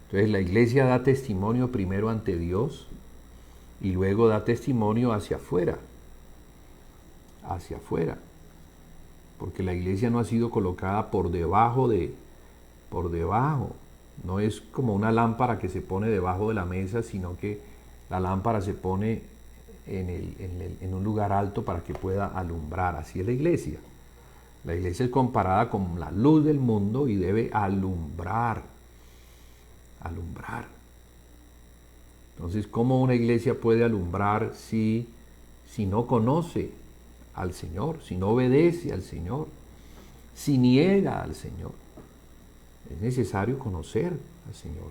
Entonces la iglesia da testimonio primero ante Dios, y luego da testimonio hacia afuera, porque la iglesia no ha sido colocada por debajo No es como una lámpara que se pone debajo de la mesa, sino que la lámpara se pone en un lugar alto para que pueda alumbrar. Así es la iglesia. La iglesia es comparada con la luz del mundo y debe alumbrar. Alumbrar. Entonces, ¿cómo una iglesia puede alumbrar si no conoce al Señor, si no obedece al Señor, si niega al Señor? Es necesario conocer al Señor.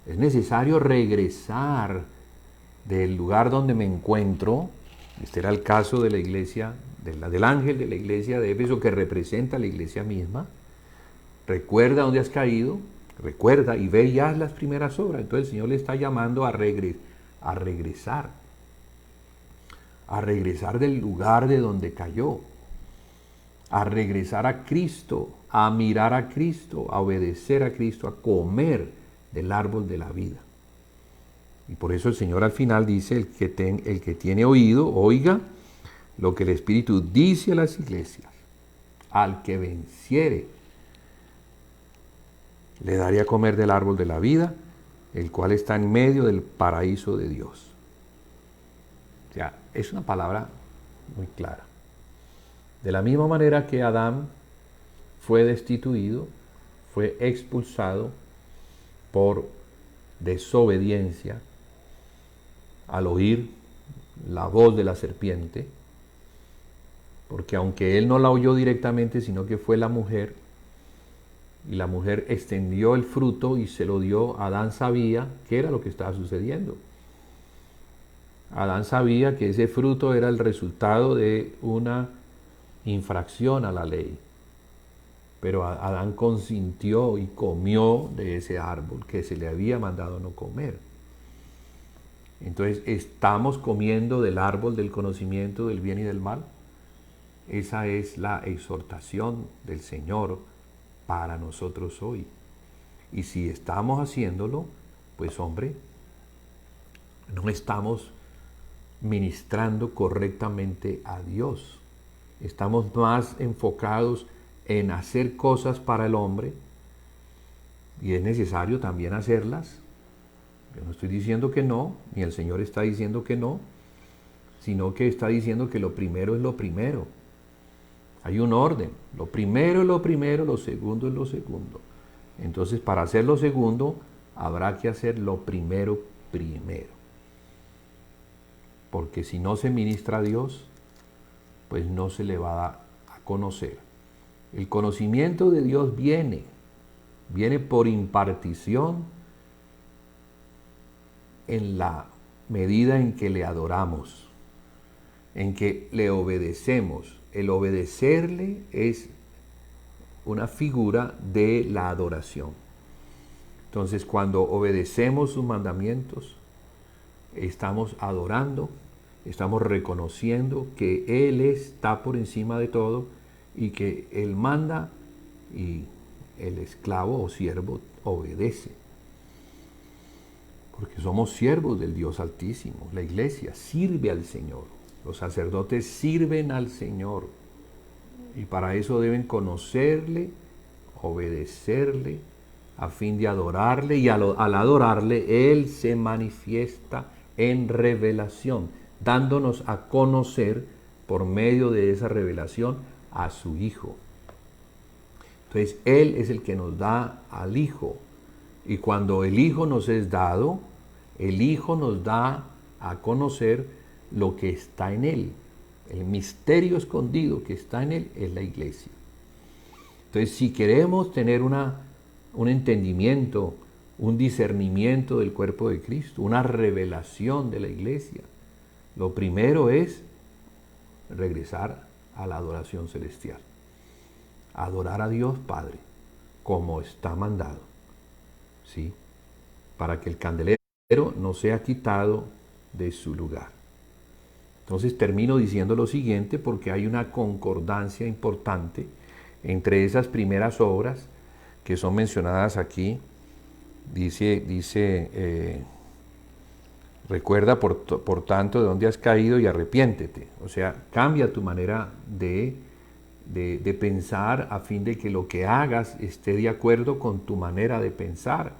Es necesario regresar del lugar donde me encuentro. Este era el caso de la iglesia, del ángel de la iglesia de Éfeso, que representa a la iglesia misma. Recuerda dónde has caído, recuerda y ve ya las primeras obras. Entonces el Señor le está llamando a regresar del lugar de donde cayó, a regresar a Cristo, a mirar a Cristo, a obedecer a Cristo, a comer del árbol de la vida. Y por eso el Señor al final dice, el que tiene oído, oiga lo que el Espíritu dice a las iglesias. Al que venciere, le daré a comer del árbol de la vida, el cual está en medio del paraíso de Dios. O sea, es una palabra muy clara. De la misma manera que Adán fue destituido, fue expulsado por desobediencia al oír la voz de la serpiente, porque aunque él no la oyó directamente, sino que fue la mujer, y la mujer extendió el fruto y se lo dio, Adán sabía qué era lo que estaba sucediendo. Adán sabía que ese fruto era el resultado de una infracción a la ley. Pero Adán consintió y comió de ese árbol que se le había mandado no comer. Entonces, ¿estamos comiendo del árbol del conocimiento del bien y del mal? Esa es la exhortación del Señor para nosotros hoy. Y si estamos haciéndolo, pues hombre, no estamos ministrando correctamente a Dios. Estamos más enfocados en hacer cosas para el hombre, y es necesario también hacerlas. Yo no estoy diciendo que no, ni el Señor está diciendo que no, sino que está diciendo que lo primero es lo primero. Hay un orden. Lo primero es lo primero, lo segundo es lo segundo. Entonces, para hacer lo segundo, habrá que hacer lo primero primero. Porque si no se ministra a Dios, pues no se le va a dar a conocer. El conocimiento de Dios viene por impartición en la medida en que le adoramos, en que le obedecemos. El obedecerle es una figura de la adoración. Entonces, cuando obedecemos sus mandamientos, estamos adorando, estamos reconociendo que Él está por encima de todo y que Él manda y el esclavo o siervo obedece. Porque somos siervos del Dios Altísimo. La iglesia sirve al Señor. Los sacerdotes sirven al Señor. Y para eso deben conocerle, obedecerle, a fin de adorarle. Y al adorarle, Él se manifiesta en revelación, dándonos a conocer por medio de esa revelación a su Hijo. Entonces, Él es el que nos da al Hijo. Y cuando el Hijo nos es dado, el Hijo nos da a conocer lo que está en Él. El misterio escondido que está en Él es la iglesia. Entonces, si queremos tener un entendimiento, un discernimiento del cuerpo de Cristo, una revelación de la iglesia, lo primero es regresar a la adoración celestial. Adorar a Dios Padre, como está mandado, ¿sí? Para que el candelero no sea quitado de su lugar. Entonces termino diciendo lo siguiente, porque hay una concordancia importante entre esas primeras obras que son mencionadas aquí. Dice recuerda por tanto de dónde has caído y arrepiéntete. O sea, cambia tu manera de de pensar a fin de que lo que hagas esté de acuerdo con tu manera de pensar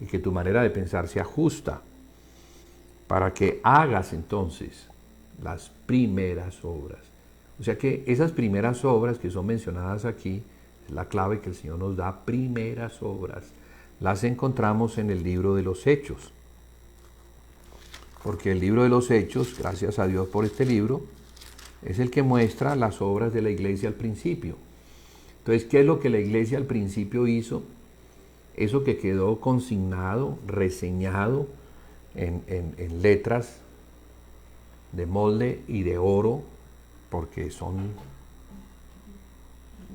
y que tu manera de pensar sea justa, para que hagas entonces las primeras obras. O sea que esas primeras obras que son mencionadas aquí, es la clave que el Señor nos da, primeras obras, las encontramos en el libro de los Hechos. Porque el libro de los Hechos, gracias a Dios por este libro, es el que muestra las obras de la iglesia al principio. Entonces, ¿qué es lo que la iglesia al principio hizo? Eso que quedó consignado, reseñado en letras de molde y de oro, porque son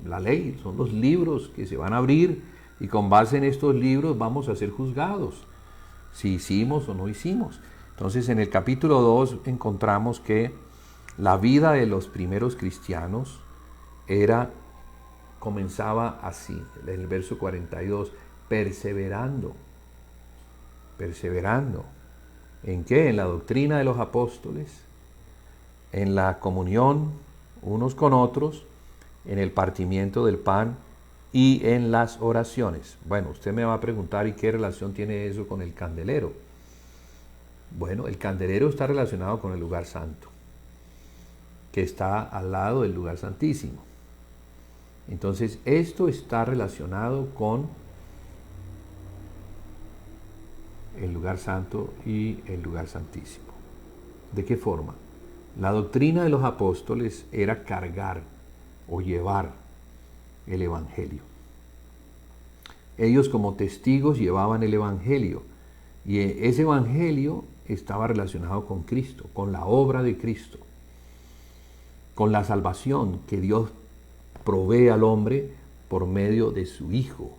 la ley, son los libros que se van a abrir y con base en estos libros vamos a ser juzgados, si hicimos o no hicimos. Entonces en el capítulo 2 encontramos que la vida de los primeros cristianos comenzaba así, en el verso 42, perseverando. ¿En qué? En la doctrina de los apóstoles, en la comunión unos con otros, en el partimiento del pan y en las oraciones. Bueno, usted me va a preguntar, ¿y qué relación tiene eso con el candelero? Bueno, el candelero está relacionado con el lugar santo, que está al lado del lugar santísimo. Entonces, esto está relacionado con el lugar santo y el lugar santísimo. ¿De qué forma? La doctrina de los apóstoles era cargar o llevar el evangelio. Ellos como testigos llevaban el evangelio y ese evangelio estaba relacionado con Cristo, con la obra de Cristo, con la salvación que Dios provee al hombre por medio de su Hijo,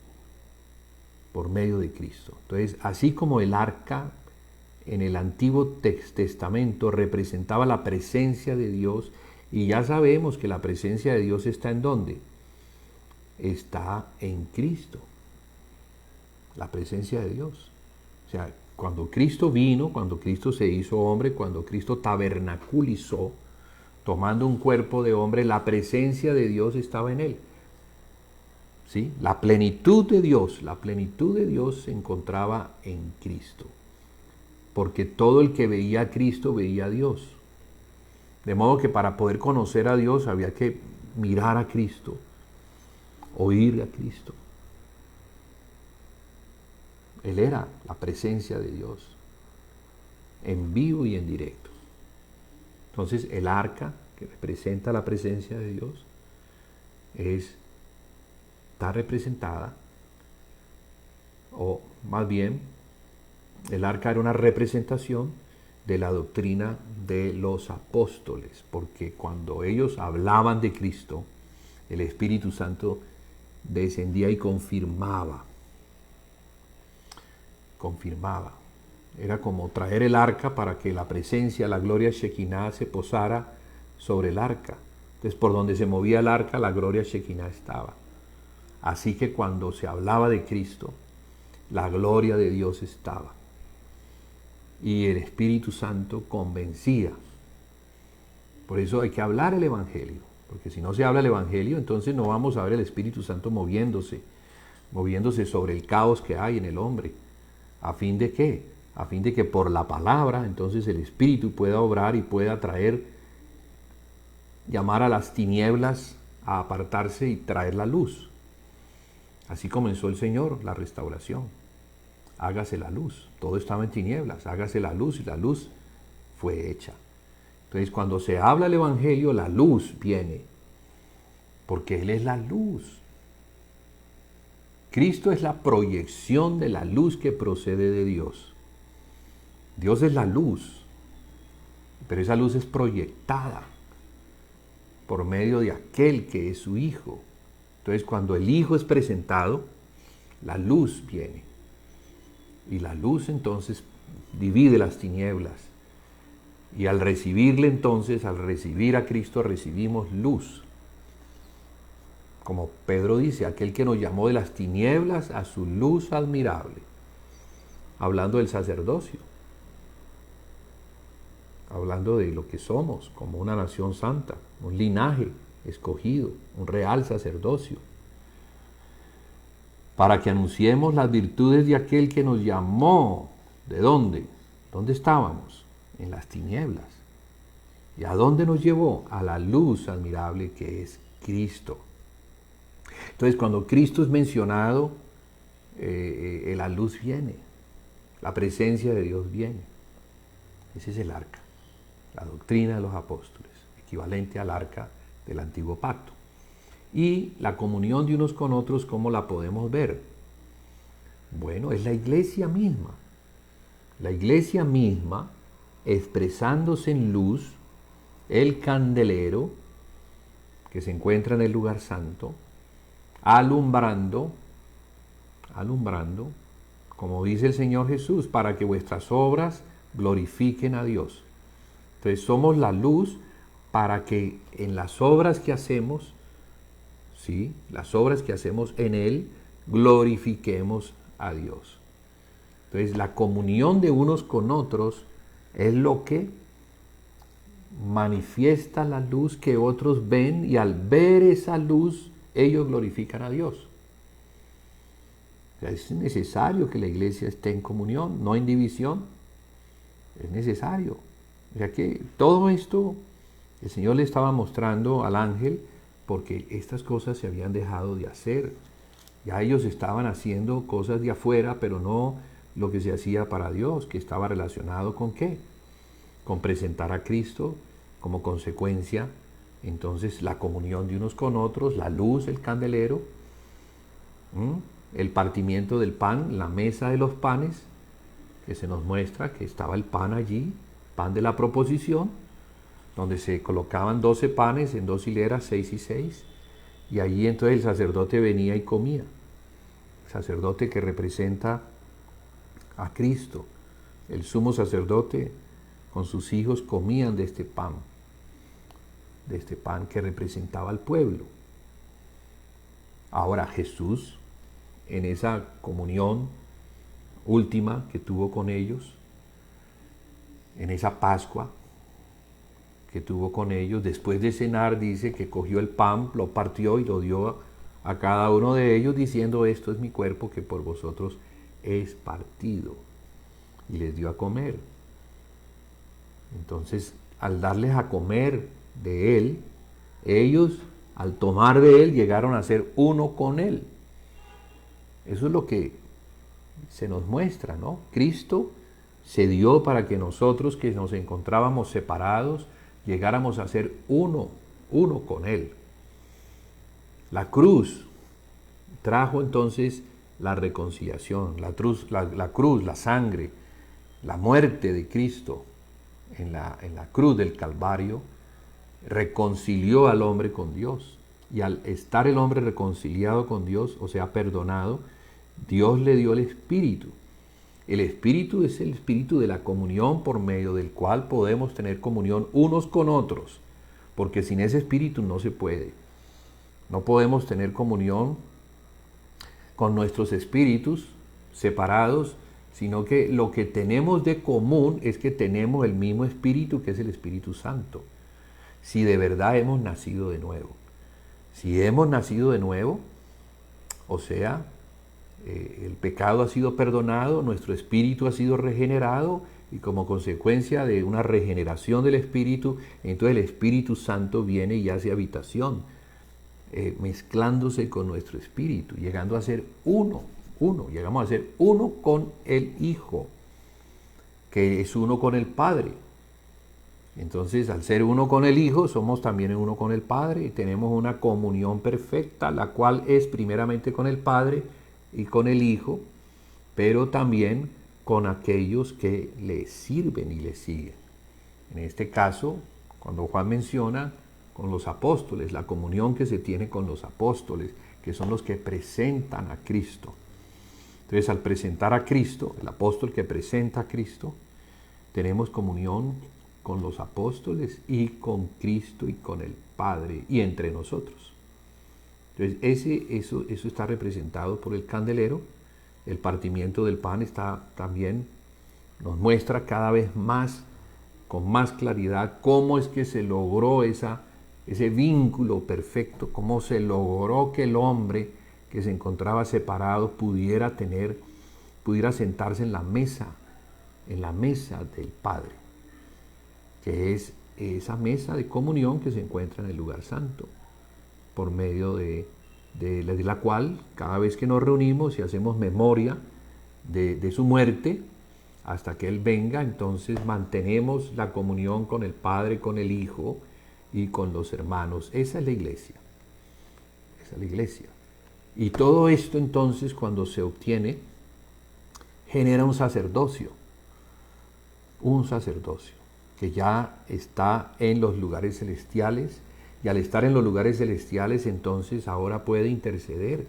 por medio de Cristo. Entonces, así como el arca en el Antiguo Testamento representaba la presencia de Dios, y ya sabemos que la presencia de Dios está ¿en dónde? Está en Cristo. La presencia de Dios. O sea, cuando Cristo vino, cuando Cristo se hizo hombre, cuando Cristo tabernaculizó, tomando un cuerpo de hombre, la presencia de Dios estaba en él. ¿Sí? La plenitud de Dios se encontraba en Cristo. Porque todo el que veía a Cristo veía a Dios. De modo que para poder conocer a Dios había que mirar a Cristo, oír a Cristo. Él era la presencia de Dios, en vivo y en directo. Entonces el arca, que representa la presencia de Dios, está representada, o más bien, el arca era una representación de la doctrina de los apóstoles, porque cuando ellos hablaban de Cristo, el Espíritu Santo descendía y confirmaba. Era como traer el arca para que la presencia, la gloria Shekinah se posara sobre el arca. Entonces, por donde se movía el arca, la gloria Shekinah estaba. Así que cuando se hablaba de Cristo, la gloria de Dios estaba. Y el Espíritu Santo convencía. Por eso hay que hablar el Evangelio. Porque si no se habla el Evangelio, entonces no vamos a ver el Espíritu Santo moviéndose sobre el caos que hay en el hombre. ¿A fin de qué? A fin de que por la palabra, entonces el Espíritu pueda obrar y pueda llamar a las tinieblas a apartarse y traer la luz. Así comenzó el Señor, la restauración. Hágase la luz. Todo estaba en tinieblas. Hágase la luz y la luz fue hecha. Entonces, cuando se habla el Evangelio, la luz viene. Porque Él es la luz. Cristo es la proyección de la luz que procede de Dios. Dios es la luz, pero esa luz es proyectada por medio de aquel que es su Hijo. Entonces, cuando el Hijo es presentado, la luz viene. Y la luz entonces divide las tinieblas. Y al recibirle entonces, al recibir a Cristo, recibimos luz. Como Pedro dice, aquel que nos llamó de las tinieblas a su luz admirable. Hablando del sacerdocio. Hablando de lo que somos, como una nación santa, un linaje escogido, un real sacerdocio, para que anunciemos las virtudes de aquel que nos llamó. ¿De dónde? ¿Dónde estábamos? En las tinieblas. ¿Y a dónde nos llevó? A la luz admirable que es Cristo. Entonces, cuando Cristo es mencionado, la luz viene, la presencia de Dios viene. Ese es el arca, la doctrina de los apóstoles, equivalente al arca del antiguo pacto. Y la comunión de unos con otros, ¿cómo la podemos ver? Bueno, es la iglesia misma. La iglesia misma expresándose en luz, el candelero que se encuentra en el lugar santo, alumbrando, como dice el Señor Jesús, para que vuestras obras glorifiquen a Dios. Entonces somos la luz para que en las obras que hacemos, ¿sí?, las obras que hacemos en Él, glorifiquemos a Dios. Entonces la comunión de unos con otros es lo que manifiesta la luz que otros ven, y al ver esa luz ellos glorifican a Dios. O sea, es necesario que la iglesia esté en comunión, no en división. Es necesario. O sea que todo esto el Señor le estaba mostrando al ángel porque estas cosas se habían dejado de hacer. Ya ellos estaban haciendo cosas de afuera, pero no lo que se hacía para Dios, que estaba relacionado con ¿qué? Con presentar a Cristo como consecuencia. Entonces la comunión de unos con otros, la luz, el candelero, el partimiento del pan, la mesa de los panes, que se nos muestra que estaba el pan allí, pan de la proposición, donde se colocaban 12 panes en 2 hileras, 6 y 6, y allí entonces el sacerdote venía y comía. El sacerdote que representa a Cristo, el sumo sacerdote con sus hijos comían de este pan que representaba al pueblo. Ahora Jesús, en esa comunión última que tuvo con ellos, en esa Pascua que tuvo con ellos, después de cenar, dice que cogió el pan, lo partió y lo dio a cada uno de ellos, diciendo: esto es mi cuerpo que por vosotros es partido, y les dio a comer. Entonces, al darles a comer de él, ellos, al tomar de él, llegaron a ser uno con él. Eso es lo que se nos muestra, ¿no? Cristo se dio para que nosotros, que nos encontrábamos separados, llegáramos a ser uno con Él. La cruz trajo entonces la reconciliación, la cruz, la sangre, la muerte de Cristo en la cruz del Calvario, reconcilió al hombre con Dios. Y al estar el hombre reconciliado con Dios, o sea, perdonado, Dios le dio el Espíritu. El Espíritu es el Espíritu de la comunión, por medio del cual podemos tener comunión unos con otros, porque sin ese Espíritu no se puede. No podemos tener comunión con nuestros espíritus separados, sino que lo que tenemos de común es que tenemos el mismo Espíritu, que es el Espíritu Santo, si de verdad hemos nacido de nuevo. Si hemos nacido de nuevo, o sea, el pecado ha sido perdonado, nuestro espíritu ha sido regenerado, y como consecuencia de una regeneración del espíritu, entonces el Espíritu Santo viene y hace habitación, mezclándose con nuestro espíritu, llegando a ser uno, llegamos a ser uno con el Hijo, que es uno con el Padre. Entonces, al ser uno con el Hijo, somos también uno con el Padre, y tenemos una comunión perfecta, la cual es primeramente con el Padre y con el Hijo, pero también con aquellos que le sirven y le siguen. En este caso, cuando Juan menciona con los apóstoles, la comunión que se tiene con los apóstoles, que son los que presentan a Cristo. Entonces, al presentar a Cristo, el apóstol que presenta a Cristo, tenemos comunión con los apóstoles y con Cristo y con el Padre y entre nosotros. Entonces, eso está representado por el candelero. El partimiento del pan está también, nos muestra cada vez más, con más claridad, cómo es que se logró esa ese vínculo perfecto, cómo se logró que el hombre que se encontraba separado pudiera sentarse en la mesa del Padre, que es esa mesa de comunión que se encuentra en el lugar santo, por medio de la cual cada vez que nos reunimos y hacemos memoria de su muerte, hasta que Él venga, entonces mantenemos la comunión con el Padre, con el Hijo y con los hermanos. Esa es la iglesia. Esa es la iglesia. Y todo esto entonces, cuando se obtiene, genera un sacerdocio que ya está en los lugares celestiales, y al estar en los lugares celestiales, entonces ahora puede interceder,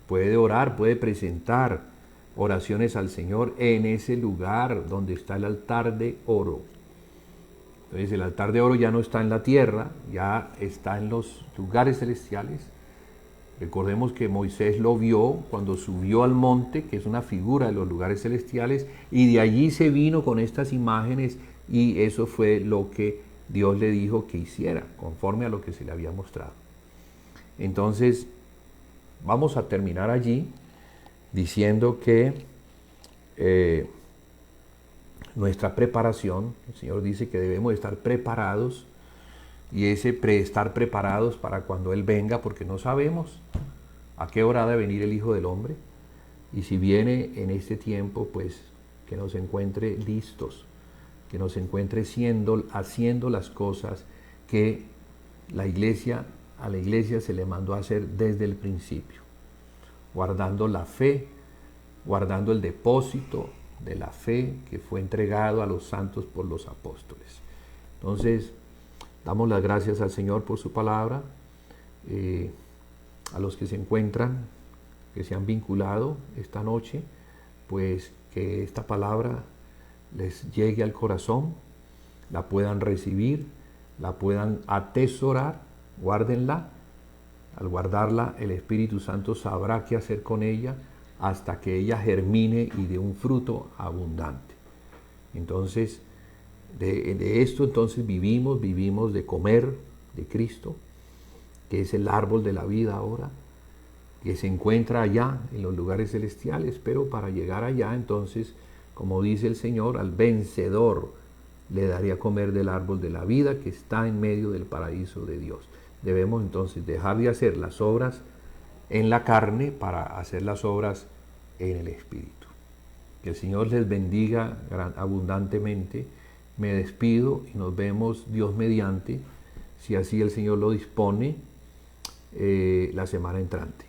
puede orar, puede presentar oraciones al Señor en ese lugar donde está el altar de oro. Entonces el altar de oro ya no está en la tierra, ya está en los lugares celestiales. Recordemos que Moisés lo vio cuando subió al monte, que es una figura de los lugares celestiales, y de allí se vino con estas imágenes, y eso fue lo que Dios le dijo que hiciera, conforme a lo que se le había mostrado. Entonces, vamos a terminar allí diciendo que nuestra preparación, el Señor dice que debemos estar preparados, y ese estar preparados para cuando Él venga, porque no sabemos a qué hora ha de venir el Hijo del Hombre, y si viene en este tiempo, pues que nos encuentre listos, que nos encuentre haciendo las cosas que a la iglesia se le mandó a hacer desde el principio, guardando la fe, guardando el depósito de la fe que fue entregado a los santos por los apóstoles. Entonces, damos las gracias al Señor por su palabra, a los que se encuentran, que se han vinculado esta noche, pues que esta palabra les llegue al corazón, la puedan recibir, la puedan atesorar, guárdenla. Al guardarla, el Espíritu Santo sabrá qué hacer con ella hasta que ella germine y dé un fruto abundante. Entonces, de esto entonces vivimos de comer de Cristo, que es el árbol de la vida ahora, que se encuentra allá en los lugares celestiales, pero para llegar allá entonces, como dice el Señor, al vencedor le daría a comer del árbol de la vida que está en medio del paraíso de Dios. Debemos entonces dejar de hacer las obras en la carne para hacer las obras en el Espíritu. Que el Señor les bendiga abundantemente. Me despido y nos vemos Dios mediante, si así el Señor lo dispone, la semana entrante.